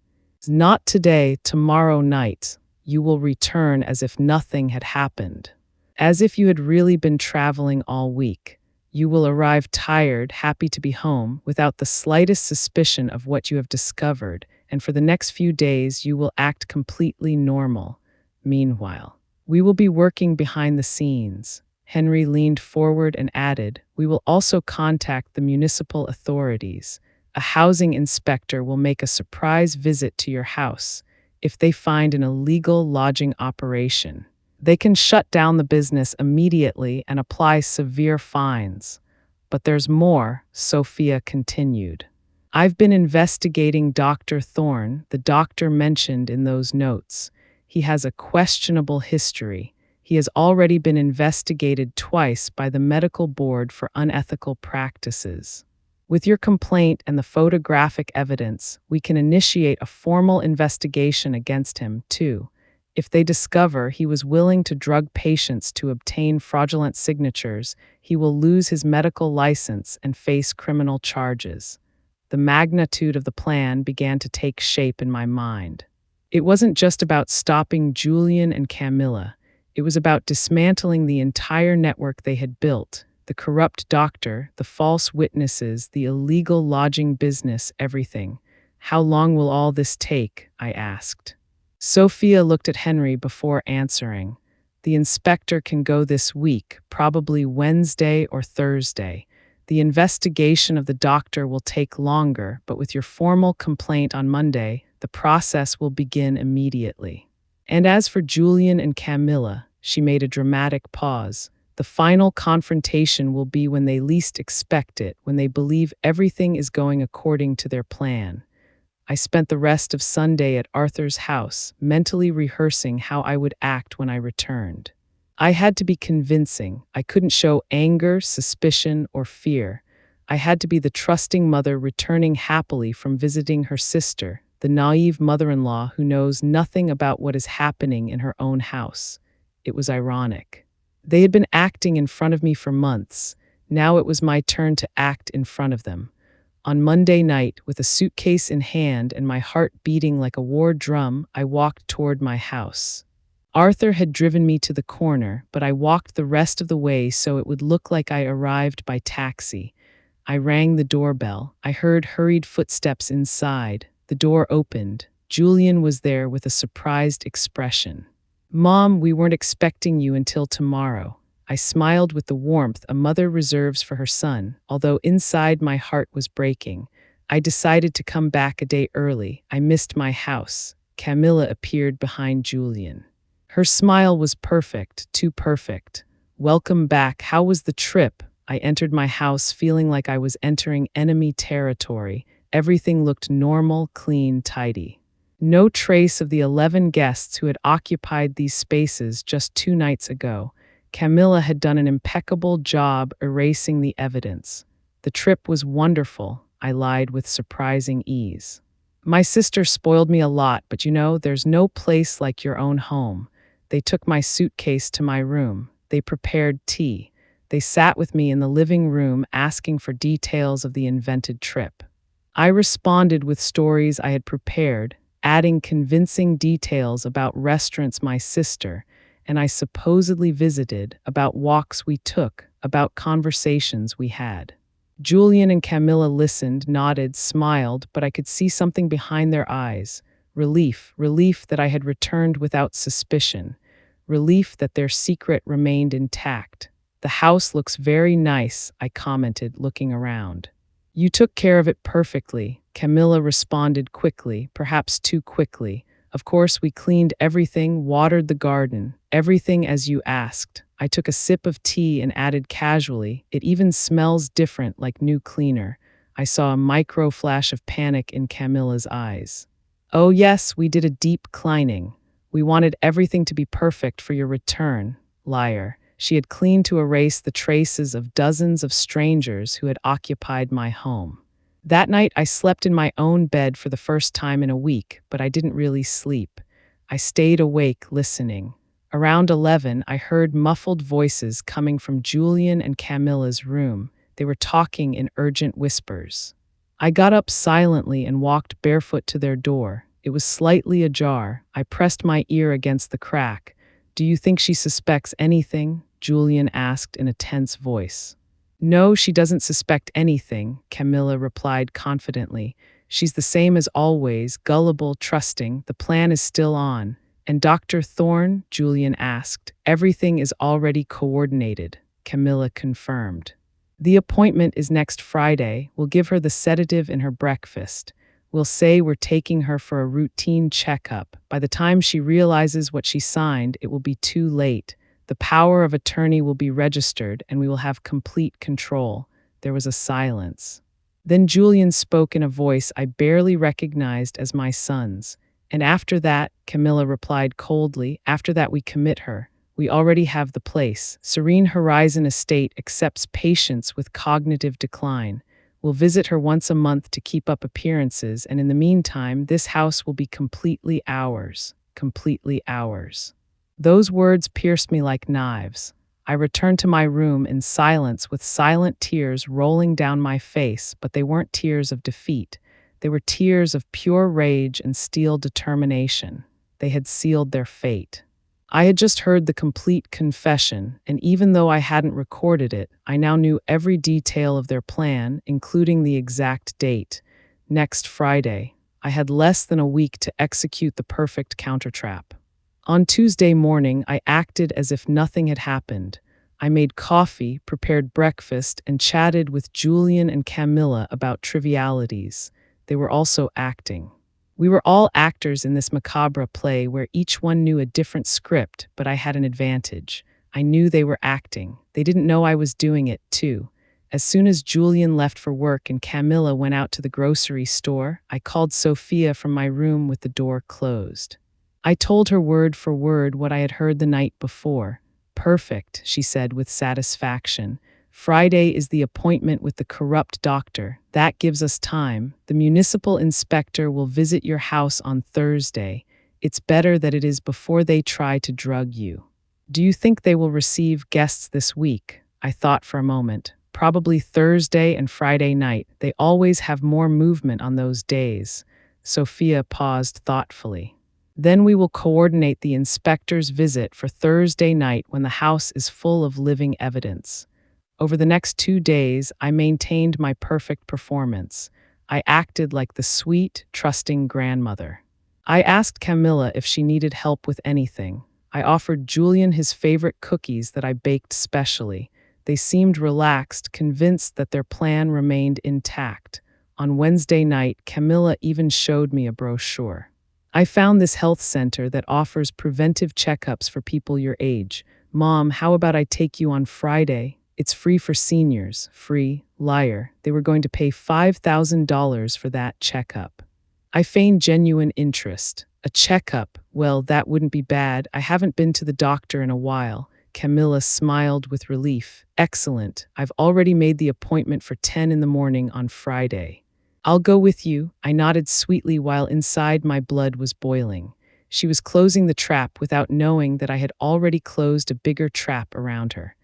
Not today, tomorrow night. You will return as if nothing had happened. As if you had really been traveling all week. You will arrive tired, happy to be home, without the slightest suspicion of what you have discovered, and for the next few days you will act completely normal. Meanwhile, we will be working behind the scenes. Henry leaned forward and added, we will also contact the municipal authorities. A housing inspector will make a surprise visit to your house. If they find an illegal lodging operation, they can shut down the business immediately and apply severe fines. But there's more, Sophia continued. I've been investigating Dr. Thorne, the doctor mentioned in those notes. He has a questionable history. He has already been investigated twice by the medical board for unethical practices. With your complaint and the photographic evidence, we can initiate a formal investigation against him, too. If they discover he was willing to drug patients to obtain fraudulent signatures, he will lose his medical license and face criminal charges. The magnitude of the plan began to take shape in my mind. It wasn't just about stopping Julian and Camilla. It was about dismantling the entire network they had built. The corrupt doctor, the false witnesses, the illegal lodging business, everything. How long will all this take? I asked. Sophia looked at Henry before answering. The inspector can go this week, probably Wednesday or Thursday. The investigation of the doctor will take longer, but with your formal complaint on Monday, the process will begin immediately. And as for Julian and Camilla, she made a dramatic pause. The final confrontation will be when they least expect it, when they believe everything is going according to their plan. I spent the rest of Sunday at Arthur's house, mentally rehearsing how I would act when I returned. I had to be convincing. I couldn't show anger, suspicion, or fear. I had to be the trusting mother returning happily from visiting her sister, the naive mother-in-law who knows nothing about what is happening in her own house. It was ironic. They had been acting in front of me for months. Now it was my turn to act in front of them. On Monday night, with a suitcase in hand and my heart beating like a war drum, I walked toward my house. Arthur had driven me to the corner, but I walked the rest of the way so it would look like I arrived by taxi. I rang the doorbell. I heard hurried footsteps inside. The door opened. Julian was there with a surprised expression. Mom, we weren't expecting you until tomorrow. I smiled with the warmth a mother reserves for her son, although inside my heart was breaking. I decided to come back a day early. I missed my house. Camilla appeared behind Julian. Her smile was perfect, too perfect. Welcome back. How was the trip? I entered my house feeling like I was entering enemy territory. Everything looked normal, clean, tidy. No trace of the 11 guests who had occupied these spaces just 2 nights ago. Camilla had done an impeccable job erasing the evidence. The trip was wonderful, I lied with surprising ease. My sister spoiled me a lot, but there's no place like your own home. They took my suitcase to my room. They prepared tea. They sat with me in the living room asking for details of the invented trip. I responded with stories I had prepared, adding convincing details about restaurants my sister and I supposedly visited, about walks we took, about conversations we had. Julian and Camilla listened, nodded, smiled, but I could see something behind their eyes. Relief that I had returned without suspicion. Relief that their secret remained intact. The house looks very nice, I commented, looking around. You took care of it perfectly, Camilla responded quickly, perhaps too quickly. Of course, we cleaned everything, watered the garden, everything as you asked. I took a sip of tea and added casually, it even smells different like new cleaner. I saw a micro flash of panic in Camilla's eyes. Oh yes, we did a deep cleaning. We wanted everything to be perfect for your return. Liar. She had cleaned to erase the traces of dozens of strangers who had occupied my home. That night, I slept in my own bed for the first time in a week, but I didn't really sleep. I stayed awake, listening. Around 11, I heard muffled voices coming from Julian and Camilla's room. They were talking in urgent whispers. I got up silently and walked barefoot to their door. It was slightly ajar. I pressed my ear against the crack. Do you think she suspects anything? Julian asked in a tense voice. No, she doesn't suspect anything, Camilla replied confidently. She's the same as always, gullible, trusting. The plan is still on. And Dr. Thorne? Julian asked. Everything is already coordinated, Camilla confirmed. The appointment is next Friday. We'll give her the sedative in her breakfast. We'll say we're taking her for a routine checkup. By the time she realizes what she signed, it will be too late. The power of attorney will be registered, and we will have complete control. There was a silence. Then Julian spoke in a voice I barely recognized as my son's. And after that, Camilla replied coldly, after that we commit her. We already have the place. Serene Horizon Estate accepts patients with cognitive decline. We'll visit her once a month to keep up appearances, and in the meantime, this house will be completely ours. Completely ours. Those words pierced me like knives. I returned to my room in silence with silent tears rolling down my face, but they weren't tears of defeat. They were tears of pure rage and steel determination. They had sealed their fate. I had just heard the complete confession, and even though I hadn't recorded it, I now knew every detail of their plan, including the exact date. Next Friday. I had less than a week to execute the perfect countertrap. On Tuesday morning, I acted as if nothing had happened. I made coffee, prepared breakfast, and chatted with Julian and Camilla about trivialities. They were also acting. We were all actors in this macabre play where each one knew a different script, but I had an advantage. I knew they were acting. They didn't know I was doing it, too. As soon as Julian left for work and Camilla went out to the grocery store, I called Sophia from my room with the door closed. I told her word for word what I had heard the night before. Perfect, she said with satisfaction. Friday is the appointment with the corrupt doctor. That gives us time. The municipal inspector will visit your house on Thursday. It's better that it is before they try to drug you. Do you think they will receive guests this week? I thought for a moment. Probably Thursday and Friday night. They always have more movement on those days. Sophia paused thoughtfully. Then we will coordinate the inspector's visit for Thursday night when the house is full of living evidence. Over the next 2 days, I maintained my perfect performance. I acted like the sweet, trusting grandmother. I asked Camilla if she needed help with anything. I offered Julian his favorite cookies that I baked specially. They seemed relaxed, convinced that their plan remained intact. On Wednesday night, Camilla even showed me a brochure. I found this health center that offers preventive checkups for people your age. Mom, how about I take you on Friday? It's free for seniors. Free? Liar. They were going to pay $5,000 for that checkup. I feigned genuine interest. A checkup? Well, that wouldn't be bad. I haven't been to the doctor in a while. Camilla smiled with relief. Excellent. I've already made the appointment for 10 in the morning on Friday. I'll go with you, I nodded sweetly while inside my blood was boiling. She was closing the trap without knowing that I had already closed a bigger trap around her.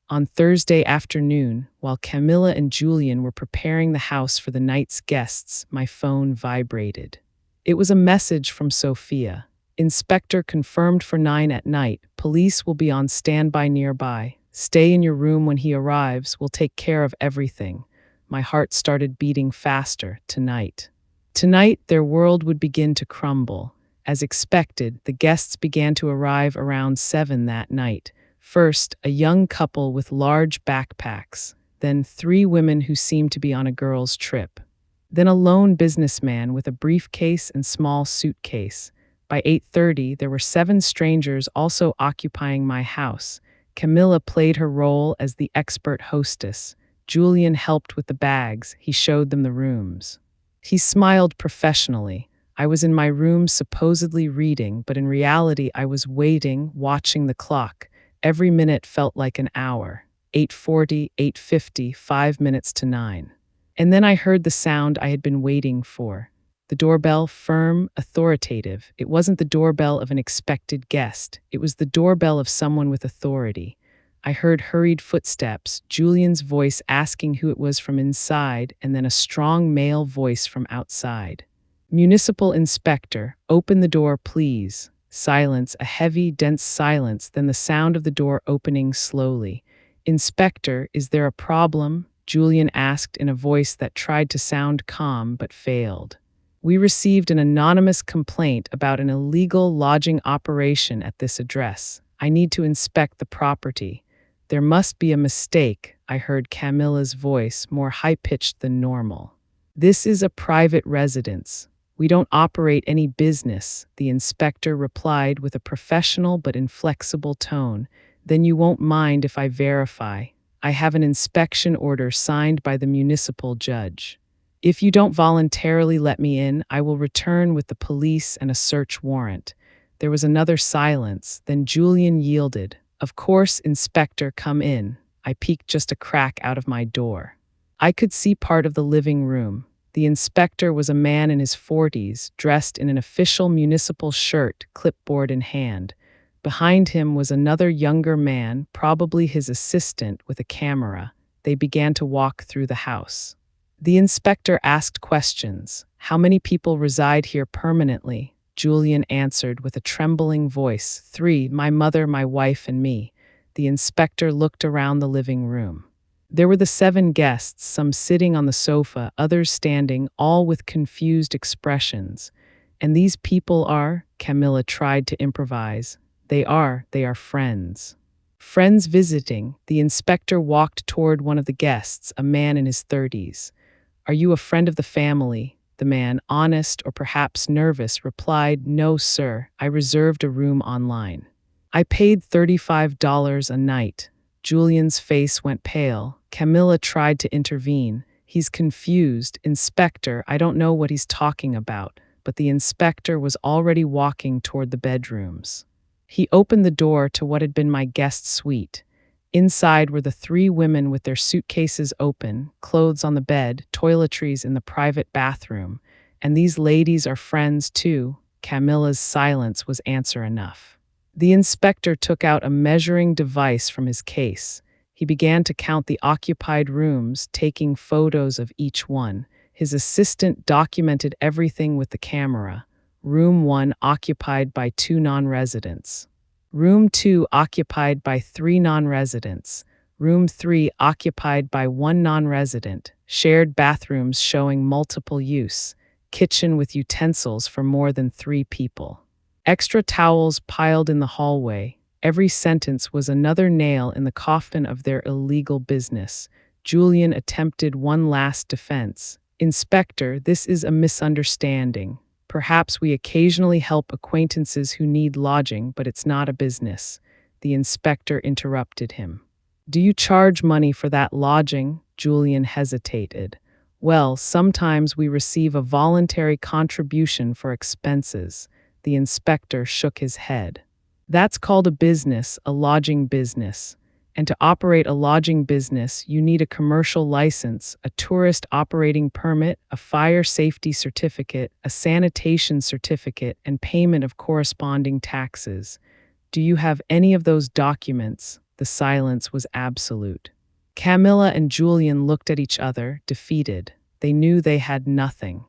On Thursday afternoon, while Camilla and Julian were preparing the house for the night's guests, my phone vibrated. It was a message from Sophia. Inspector confirmed for 9 at night. Police will be on standby nearby. Stay in your room when he arrives. We'll take care of everything. My heart started beating faster. Tonight. Tonight, their world would begin to crumble. As expected, the guests began to arrive around 7 that night. First, a young couple with large backpacks. Then 3 women who seemed to be on a girls' trip. Then a lone businessman with a briefcase and small suitcase. By 8:30, there were 7 strangers also occupying my house. Camilla played her role as the expert hostess. Julian helped with the bags. He showed them the rooms. He smiled professionally. I was in my room supposedly reading, but in reality I was waiting, watching the clock. Every minute felt like an hour. 8:40, 8:50, 5 minutes to 9. And then I heard the sound I had been waiting for. The doorbell, firm, authoritative. It wasn't the doorbell of an expected guest. It was the doorbell of someone with authority. I heard hurried footsteps, Julian's voice asking who it was from inside, and then a strong male voice from outside. Municipal inspector, open the door, please. Silence, a heavy, dense silence, then the sound of the door opening slowly. Inspector, is there a problem? Julian asked in a voice that tried to sound calm but failed. We received an anonymous complaint about an illegal lodging operation at this address. I need to inspect the property. There must be a mistake, I heard Camilla's voice, more high-pitched than normal. This is a private residence. We don't operate any business, the inspector replied with a professional but inflexible tone. Then you won't mind if I verify. I have an inspection order signed by the municipal judge. If you don't voluntarily let me in, I will return with the police and a search warrant. There was another silence, then Julian yielded. Of course, Inspector, come in. I peeked just a crack out of my door. I could see part of the living room. The inspector was a man in his 40s, dressed in an official municipal shirt, clipboard in hand. Behind him was another younger man, probably his assistant, with a camera. They began to walk through the house. The inspector asked questions. How many people reside here permanently? Julian answered with a trembling voice. 3, my mother, my wife, and me. The inspector looked around the living room. There were the 7 guests, some sitting on the sofa, others standing, all with confused expressions. And these people are, Camilla tried to improvise. They are friends. Friends visiting. The inspector walked toward one of the guests, a man in his 30s. Are you a friend of the family? The man, honest or perhaps nervous, replied, No, sir, I reserved a room online. I paid $35 a night. Julian's face went pale. Camilla tried to intervene. He's confused. Inspector, I don't know what he's talking about. But the inspector was already walking toward the bedrooms. He opened the door to what had been my guest suite. Inside were the 3 women with their suitcases open, clothes on the bed, toiletries in the private bathroom. And these ladies are friends too. Camilla's silence was answer enough. The inspector took out a measuring device from his case. He began to count the occupied rooms, taking photos of each one. His assistant documented everything with the camera. Room 1 occupied by 2 non-residents. Room 2 occupied by 3 non-residents. Room 3 occupied by 1 non-resident. Shared bathrooms showing multiple use. Kitchen with utensils for more than 3 people. Extra towels piled in the hallway. Every sentence was another nail in the coffin of their illegal business. Julian attempted one last defense. Inspector, this is a misunderstanding. Perhaps we occasionally help acquaintances who need lodging, but it's not a business. The inspector interrupted him. Do you charge money for that lodging? Julian hesitated. Well, sometimes we receive a voluntary contribution for expenses. The inspector shook his head. That's called a business, a lodging business. And to operate a lodging business, you need a commercial license, a tourist operating permit, a fire safety certificate, a sanitation certificate, and payment of corresponding taxes. Do you have any of those documents? The silence was absolute. Camilla and Julian looked at each other, defeated. They knew they had nothing.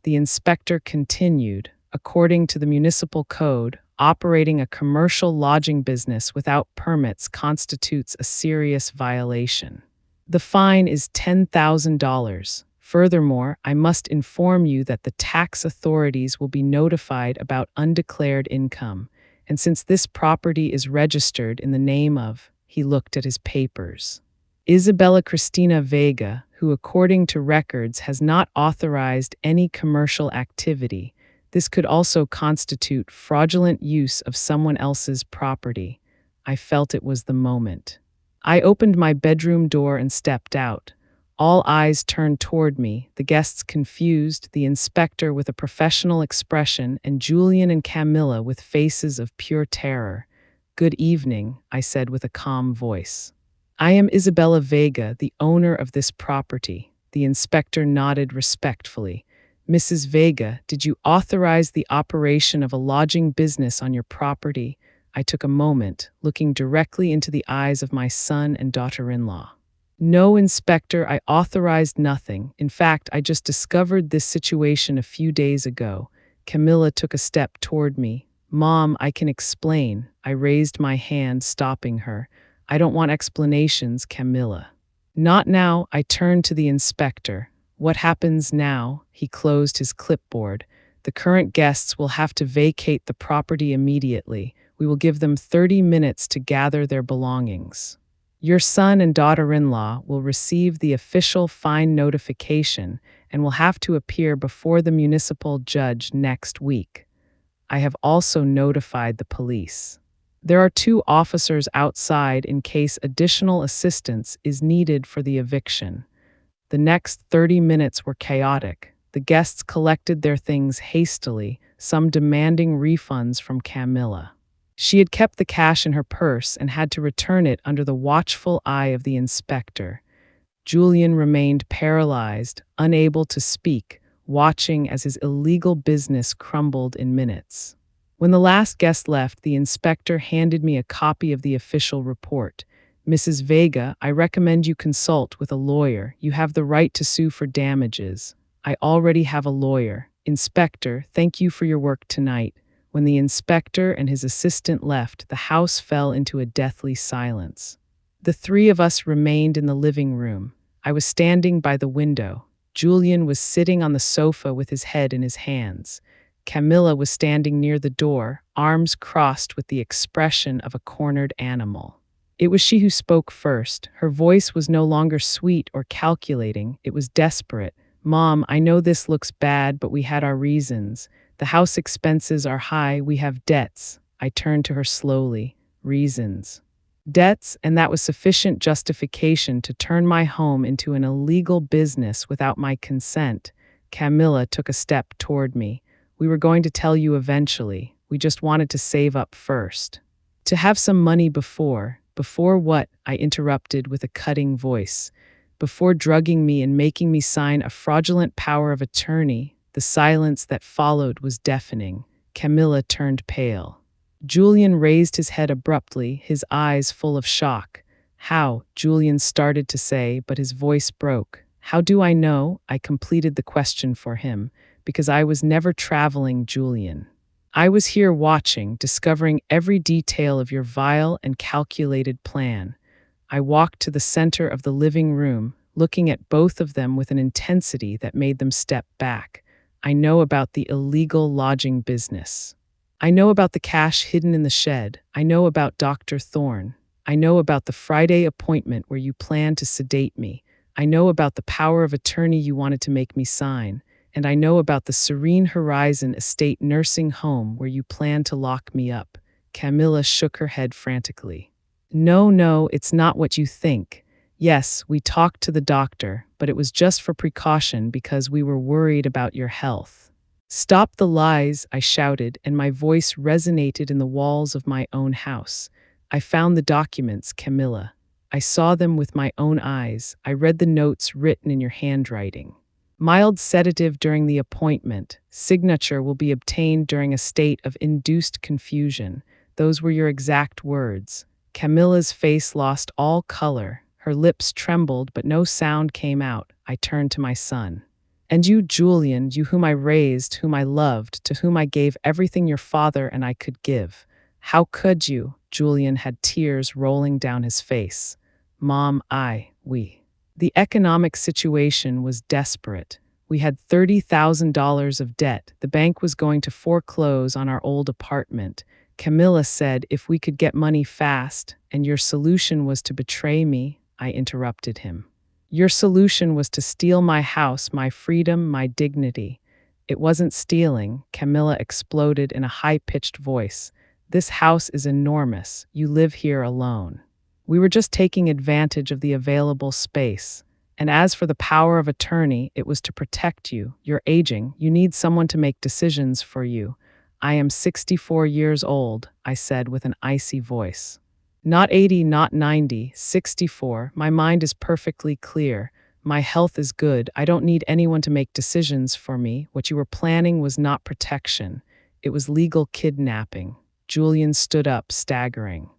The inspector continued. According to the municipal code, operating a commercial lodging business without permits constitutes a serious violation. The fine is $10,000. Furthermore, I must inform you that the tax authorities will be notified about undeclared income, and since this property is registered in the name of, he looked at his papers, Isabella Cristina Vega, who according to records has not authorized any commercial activity. This could also constitute fraudulent use of someone else's property. I felt it was the moment. I opened my bedroom door and stepped out. All eyes turned toward me, the guests confused, the inspector with a professional expression, and Julian and Camilla with faces of pure terror. Good evening, I said with a calm voice. I am Isabella Vega, the owner of this property. The inspector nodded respectfully. Mrs. Vega, did you authorize the operation of a lodging business on your property? I took a moment, looking directly into the eyes of my son and daughter-in-law. No, Inspector, I authorized nothing. In fact, I just discovered this situation a few days ago. Camilla took a step toward me. Mom, I can explain. I raised my hand, stopping her. I don't want explanations, Camilla. Not now, I turned to the inspector. What happens now? He closed his clipboard. The current guests will have to vacate the property immediately. We will give them 30 minutes to gather their belongings. Your son and daughter-in-law will receive the official fine notification and will have to appear before the municipal judge next week. I have also notified the police. There are 2 officers outside in case additional assistance is needed for the eviction. The next 30 minutes were chaotic. The guests collected their things hastily, some demanding refunds from Camilla. She had kept the cash in her purse and had to return it under the watchful eye of the inspector. Julian remained paralyzed, unable to speak, watching as his illegal business crumbled in minutes. When the last guest left, the inspector handed me a copy of the official report. Mrs. Vega, I recommend you consult with a lawyer. You have the right to sue for damages. I already have a lawyer. Inspector, thank you for your work tonight. When the inspector and his assistant left, the house fell into a deathly silence. The 3 of us remained in the living room. I was standing by the window. Julian was sitting on the sofa with his head in his hands. Camilla was standing near the door, arms crossed with the expression of a cornered animal. It was she who spoke first. Her voice was no longer sweet or calculating. It was desperate. Mom, I know this looks bad, but we had our reasons. The house expenses are high. We have debts. I turned to her slowly. Reasons. Debts, and that was sufficient justification to turn my home into an illegal business without my consent. Camilla took a step toward me. We were going to tell you eventually. We just wanted to save up first. To have some money before. Before what? I interrupted with a cutting voice. Before drugging me and making me sign a fraudulent power of attorney. The silence that followed was deafening. Camilla turned pale. Julian raised his head abruptly, his eyes full of shock. How? Julian started to say, but his voice broke. How do I know? I completed the question for him. Because I was never traveling, Julian. I was here watching, discovering every detail of your vile and calculated plan. I walked to the center of the living room, looking at both of them with an intensity that made them step back. I know about the illegal lodging business. I know about the cash hidden in the shed. I know about Dr. Thorne. I know about the Friday appointment where you planned to sedate me. I know about the power of attorney you wanted to make me sign. And I know about the Serene Horizon Estate nursing home where you planned to lock me up. Camilla shook her head frantically. No, it's not what you think. Yes, we talked to the doctor, but it was just for precaution because we were worried about your health. Stop the lies, I shouted, and my voice resonated in the walls of my own house. I found the documents, Camilla. I saw them with my own eyes. I read the notes written in your handwriting. Mild sedative during the appointment. Signature will be obtained during a state of induced confusion. Those were your exact words. Camilla's face lost all color. Her lips trembled, but no sound came out. I turned to my son. And you, Julian, you whom I raised, whom I loved, to whom I gave everything your father and I could give. How could you? Julian had tears rolling down his face. Mom, we. The economic situation was desperate. We had $30,000 of debt. The bank was going to foreclose on our old apartment. Camilla said if we could get money fast, and your solution was to betray me, I interrupted him. Your solution was to steal my house, my freedom, my dignity. It wasn't stealing, Camilla exploded in a high-pitched voice. This house is enormous. You live here alone. We were just taking advantage of the available space. And as for the power of attorney, it was to protect you. You're aging. You need someone to make decisions for you. I am 64 years old, I said with an icy voice. Not 80, not 90, 64. My mind is perfectly clear. My health is good. I don't need anyone to make decisions for me. What you were planning was not protection. It was legal kidnapping. Julian stood up, staggering.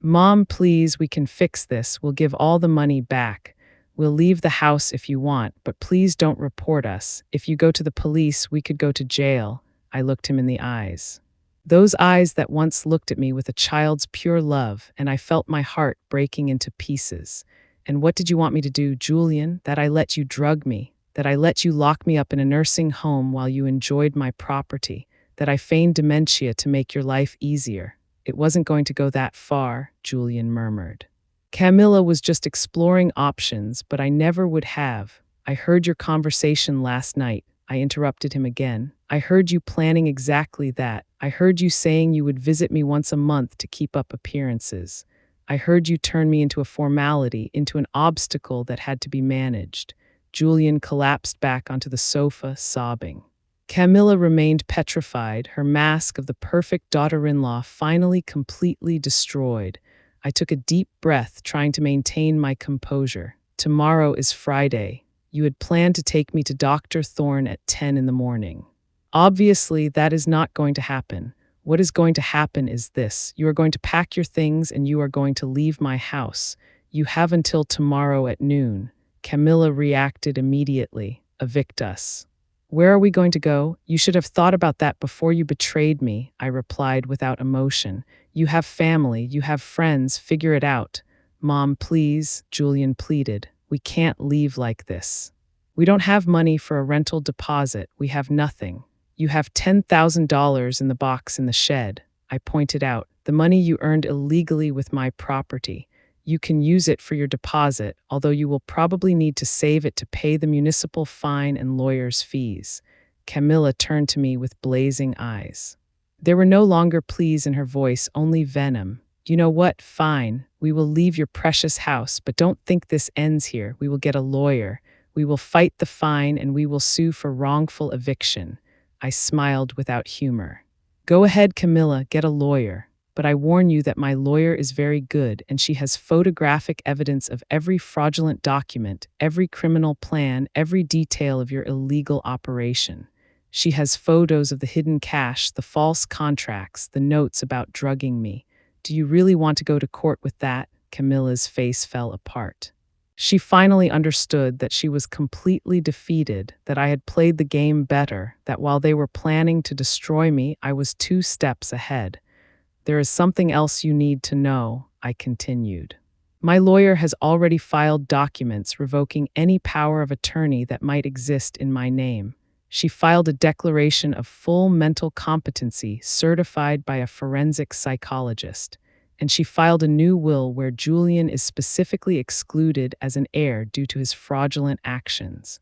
Mom, please, we can fix this. We'll give all the money back. We'll leave the house if you want, but please don't report us. If you go to the police, we could go to jail. I looked him in the eyes. Those eyes that once looked at me with a child's pure love, and I felt my heart breaking into pieces. And what did you want me to do, Julian? That I let you drug me? That I let you lock me up in a nursing home while you enjoyed my property? That I feigned dementia to make your life easier? It wasn't going to go that far, Julian murmured. Camilla was just exploring options, but I never would have. I heard your conversation last night. I interrupted him again. I heard you planning exactly that. I heard you saying you would visit me once a month to keep up appearances. I heard you turn me into a formality, into an obstacle that had to be managed. Julian collapsed back onto the sofa, sobbing. Camilla remained petrified, her mask of the perfect daughter-in-law finally completely destroyed. I took a deep breath, trying to maintain my composure. Tomorrow is Friday. You had planned to take me to Dr. Thorne at 10 in the morning. Obviously, that is not going to happen. What is going to happen is this. You are going to pack your things and you are going to leave my house. You have until tomorrow at noon. Camilla reacted immediately. Evict us. Where are we going to go? You should have thought about that before you betrayed me, I replied without emotion. You have family, you have friends, figure it out. Mom, please, Julian pleaded. We can't leave like this. We don't have money for a rental deposit. We have nothing. You have $10,000 in the box in the shed. I pointed out, the money you earned illegally with my property. You can use it for your deposit, although you will probably need to save it to pay the municipal fine and lawyer's fees. Camilla turned to me with blazing eyes. There were no longer pleas in her voice, only venom. You know what? Fine. We will leave your precious house, but don't think this ends here. We will get a lawyer. We will fight the fine and we will sue for wrongful eviction. I smiled without humor. Go ahead, Camilla, get a lawyer. But I warn you that my lawyer is very good and she has photographic evidence of every fraudulent document, every criminal plan, every detail of your illegal operation. She has photos of the hidden cash, the false contracts, the notes about drugging me. Do you really want to go to court with that? Camilla's face fell apart. She finally understood that she was completely defeated, that I had played the game better, that while they were planning to destroy me, I was 2 steps ahead. There is something else you need to know, I continued. My lawyer has already filed documents revoking any power of attorney that might exist in my name. She filed a declaration of full mental competency certified by a forensic psychologist. And she filed a new will where Julian is specifically excluded as an heir due to his fraudulent actions.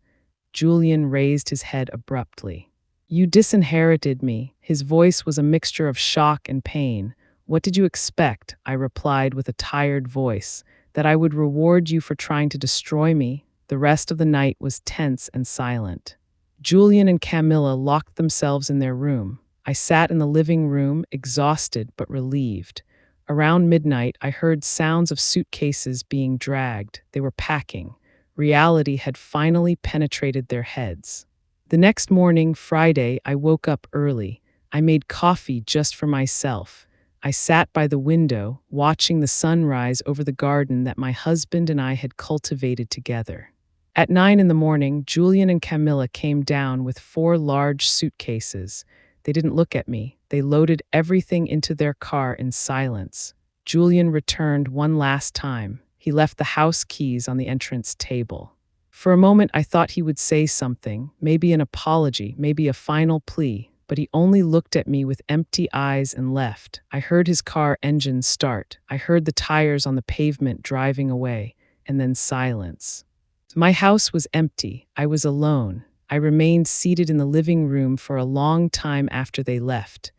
Julian raised his head abruptly. You disinherited me. His voice was a mixture of shock and pain. What did you expect? I replied with a tired voice. That I would reward you for trying to destroy me? The rest of the night was tense and silent. Julian and Camilla locked themselves in their room. I sat in the living room, exhausted but relieved. Around midnight, I heard sounds of suitcases being dragged. They were packing. Reality had finally penetrated their heads. The next morning, Friday, I woke up early. I made coffee just for myself. I sat by the window, watching the sunrise over the garden that my husband and I had cultivated together. At 9 in the morning, Julian and Camilla came down with 4 large suitcases. They didn't look at me. They loaded everything into their car in silence. Julian returned one last time. He left the house keys on the entrance table. For a moment, I thought he would say something, maybe an apology, maybe a final plea, but he only looked at me with empty eyes and left. I heard his car engine start. I heard the tires on the pavement driving away, and then silence. My house was empty. I was alone. I remained seated in the living room for a long time after they left.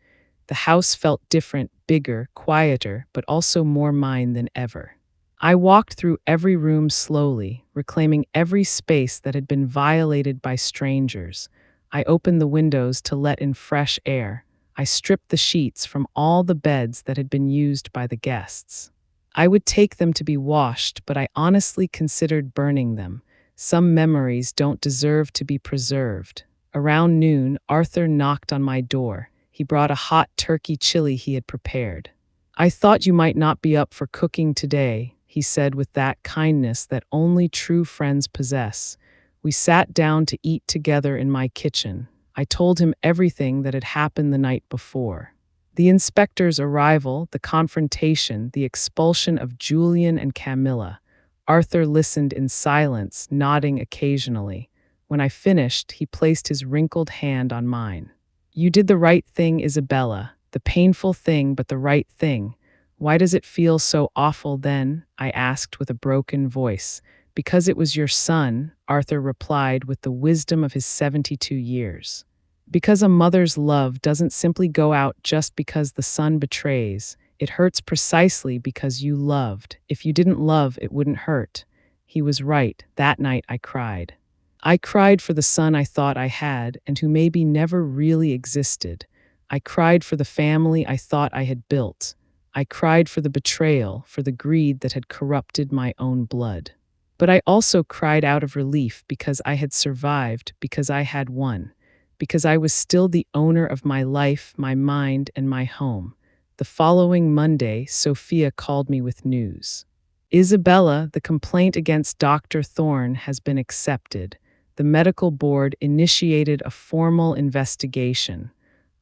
The house felt different, bigger, quieter, but also more mine than ever. I walked through every room slowly, reclaiming every space that had been violated by strangers. I opened the windows to let in fresh air. I stripped the sheets from all the beds that had been used by the guests. I would take them to be washed, but I honestly considered burning them. Some memories don't deserve to be preserved. Around noon, Arthur knocked on my door. He brought a hot turkey chili he had prepared. I thought you might not be up for cooking today, he said with that kindness that only true friends possess. We sat down to eat together in my kitchen. I told him everything that had happened the night before. The inspector's arrival, the confrontation, the expulsion of Julian and Camilla. Arthur listened in silence, nodding occasionally. When I finished, he placed his wrinkled hand on mine. You did the right thing, Isabella. The painful thing, but the right thing. Why does it feel so awful then? I asked with a broken voice. Because it was your son, Arthur replied with the wisdom of his 72 years. Because a mother's love doesn't simply go out just because the son betrays. It hurts precisely because you loved. If you didn't love, it wouldn't hurt. He was right. That night I cried. I cried for the son I thought I had and who maybe never really existed. I cried for the family I thought I had built. I cried for the betrayal, for the greed that had corrupted my own blood. But I also cried out of relief because I had survived, because I had won, because I was still the owner of my life, my mind, and my home. The following Monday, Sophia called me with news. Isabella, the complaint against Dr. Thorne has been accepted. The medical board initiated a formal investigation.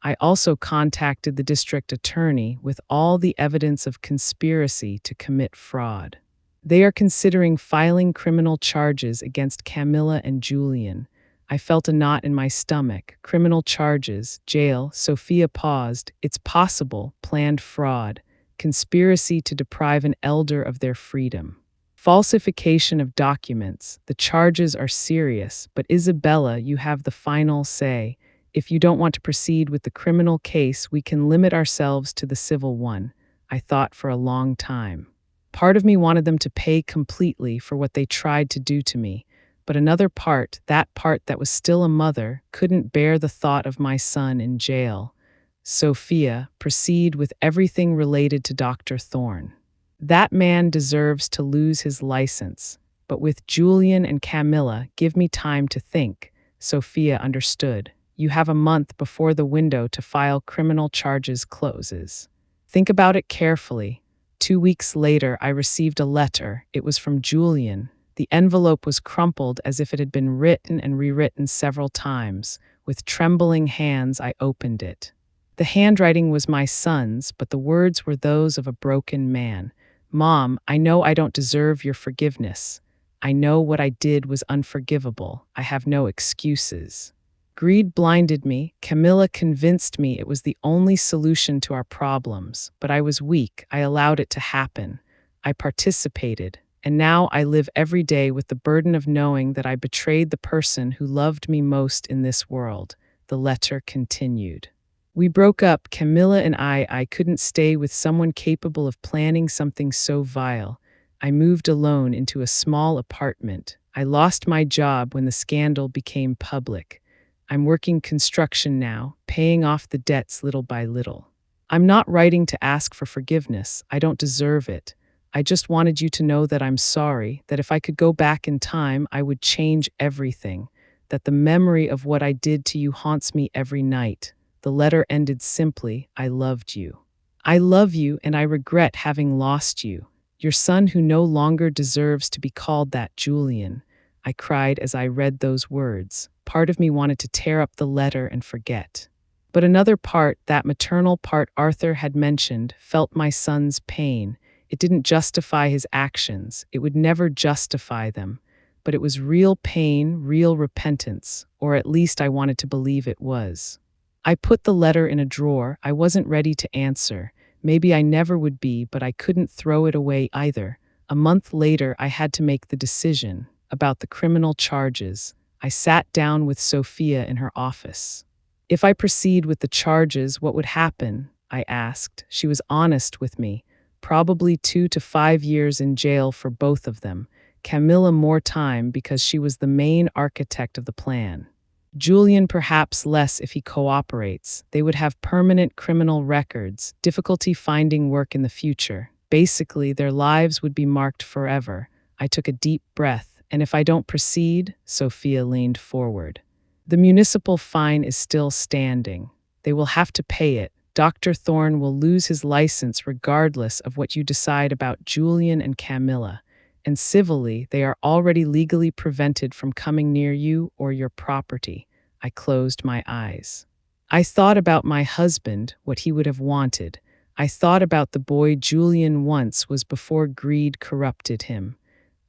I also contacted the district attorney with all the evidence of conspiracy to commit fraud. They are considering filing criminal charges against Camilla and Julian. I felt a knot in my stomach. Criminal charges, jail. Sophia paused. It's possible. Planned fraud. Conspiracy to deprive an elder of their freedom. Falsification of documents. The charges are serious, but Isabella, you have the final say. If you don't want to proceed with the criminal case, we can limit ourselves to the civil one. I thought for a long time. Part of me wanted them to pay completely for what they tried to do to me, but another part, that part that was still a mother, couldn't bear the thought of my son in jail. Sophia, proceed with everything related to Dr. Thorne. That man deserves to lose his license, but with Julian and Camilla, give me time to think. Sophia understood. You have a month before the window to file criminal charges closes. Think about it carefully. 2 weeks later, I received a letter. It was from Julian. The envelope was crumpled as if it had been written and rewritten several times. With trembling hands, I opened it. The handwriting was my son's, but the words were those of a broken man. Mom, I know I don't deserve your forgiveness. I know what I did was unforgivable. I have no excuses. Greed blinded me. Camilla convinced me it was the only solution to our problems, but I was weak. I allowed it to happen. I participated, and now I live every day with the burden of knowing that I betrayed the person who loved me most in this world. The letter continued. We broke up, Camilla and I couldn't stay with someone capable of planning something so vile. I moved alone into a small apartment. I lost my job when the scandal became public. I'm working construction now, paying off the debts little by little. I'm not writing to ask for forgiveness. I don't deserve it. I just wanted you to know that I'm sorry, that if I could go back in time, I would change everything, that the memory of what I did to you haunts me every night. The letter ended simply, I loved you. I love you and I regret having lost you. Your son who no longer deserves to be called that, Julian. I cried as I read those words. Part of me wanted to tear up the letter and forget. But another part, that maternal part Arthur had mentioned, felt my son's pain. It didn't justify his actions. It would never justify them. But it was real pain, real repentance, or at least I wanted to believe it was. I put the letter in a drawer. I wasn't ready to answer. Maybe I never would be, but I couldn't throw it away either. A month later, I had to make the decision about the criminal charges. I sat down with Sophia in her office. If I proceed with the charges, what would happen? I asked. She was honest with me. Probably 2 to 5 years in jail for both of them. Camilla more time because she was the main architect of the plan. Julian perhaps less if he cooperates. They would have permanent criminal records, difficulty finding work in the future. Basically, their lives would be marked forever. I took a deep breath. And if I don't proceed, Sophia leaned forward. The municipal fine is still standing. They will have to pay it. Dr. Thorne will lose his license regardless of what you decide about Julian and Camilla. And civilly, they are already legally prevented from coming near you or your property. I closed my eyes. I thought about my husband, what he would have wanted. I thought about the boy Julian once was before greed corrupted him.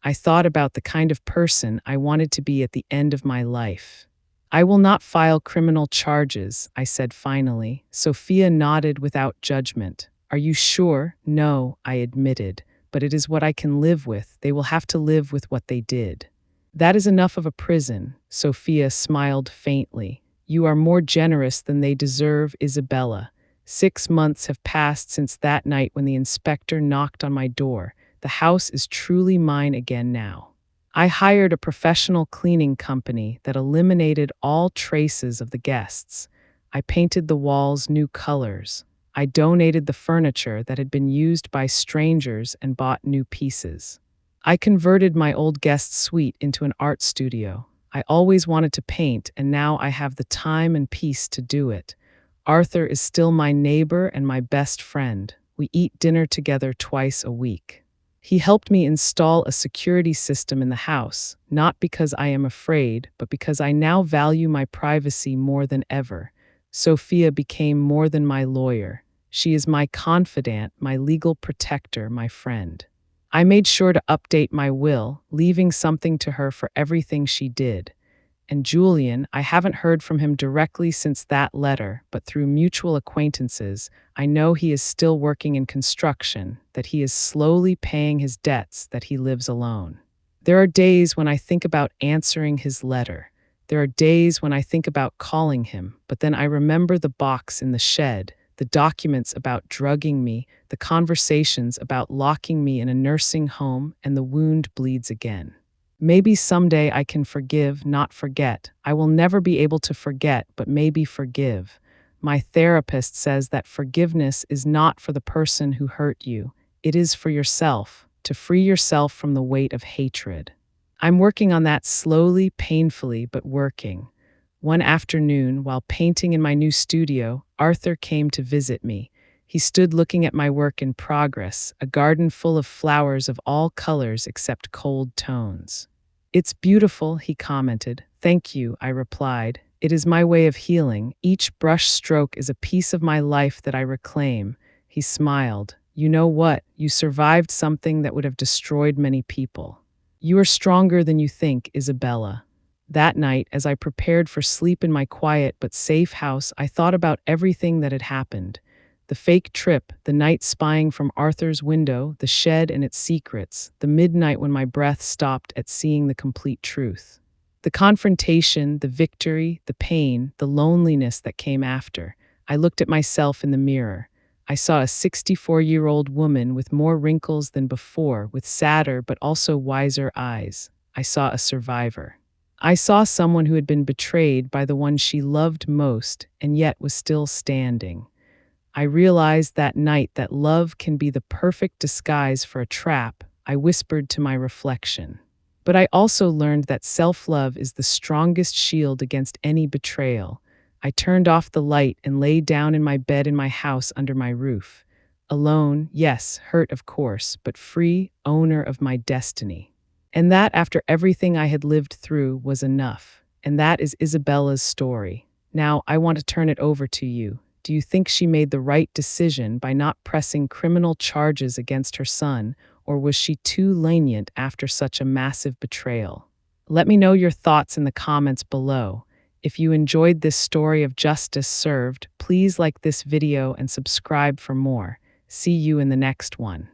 I thought about the kind of person I wanted to be at the end of my life. I will not file criminal charges, I said finally. Sophia nodded without judgment. Are you sure? No, I admitted. But it is what I can live with. They will have to live with what they did. That is enough of a prison, Sophia smiled faintly. You are more generous than they deserve, Isabella. 6 months have passed since that night when the inspector knocked on my door. The house is truly mine again now. I hired a professional cleaning company that eliminated all traces of the guests. I painted the walls new colors. I donated the furniture that had been used by strangers and bought new pieces. I converted my old guest suite into an art studio. I always wanted to paint, and now I have the time and peace to do it. Arthur is still my neighbor and my best friend. We eat dinner together twice a week. He helped me install a security system in the house, not because I am afraid, but because I now value my privacy more than ever. Sophia became more than my lawyer. She is my confidant, my legal protector, my friend. I made sure to update my will, leaving something to her for everything she did. And Julian, I haven't heard from him directly since that letter, but through mutual acquaintances, I know he is still working in construction, that he is slowly paying his debts, that he lives alone. There are days when I think about answering his letter. There are days when I think about calling him, but then I remember the box in the shed, the documents about drugging me, the conversations about locking me in a nursing home, and the wound bleeds again. Maybe someday I can forgive, not forget. I will never be able to forget, but maybe forgive. My therapist says that forgiveness is not for the person who hurt you. It is for yourself, to free yourself from the weight of hatred. I'm working on that slowly, painfully, but working. One afternoon, while painting in my new studio, Arthur came to visit me. He stood looking at my work in progress, a garden full of flowers of all colors except cold tones. It's beautiful, he commented. Thank you, I replied. It is my way of healing. Each brush stroke is a piece of my life that I reclaim. He smiled. You know what? You survived something that would have destroyed many people. You are stronger than you think, Isabella. That night, as I prepared for sleep in my quiet but safe house, I thought about everything that had happened. The fake trip, the night spying from Arthur's window, the shed and its secrets, the midnight when my breath stopped at seeing the complete truth. The confrontation, the victory, the pain, the loneliness that came after. I looked at myself in the mirror. I saw a 64-year-old woman with more wrinkles than before, with sadder but also wiser eyes. I saw a survivor. I saw someone who had been betrayed by the one she loved most and yet was still standing. I realized that night that love can be the perfect disguise for a trap, I whispered to my reflection. But I also learned that self-love is the strongest shield against any betrayal. I turned off the light and lay down in my bed in my house under my roof. Alone, yes, hurt of course, but free, owner of my destiny. And that, after everything I had lived through, was enough. And that is Isabella's story. Now, I want to turn it over to you. Do you think she made the right decision by not pressing criminal charges against her son, or was she too lenient after such a massive betrayal? Let me know your thoughts in the comments below. If you enjoyed this story of justice served, please like this video and subscribe for more. See you in the next one.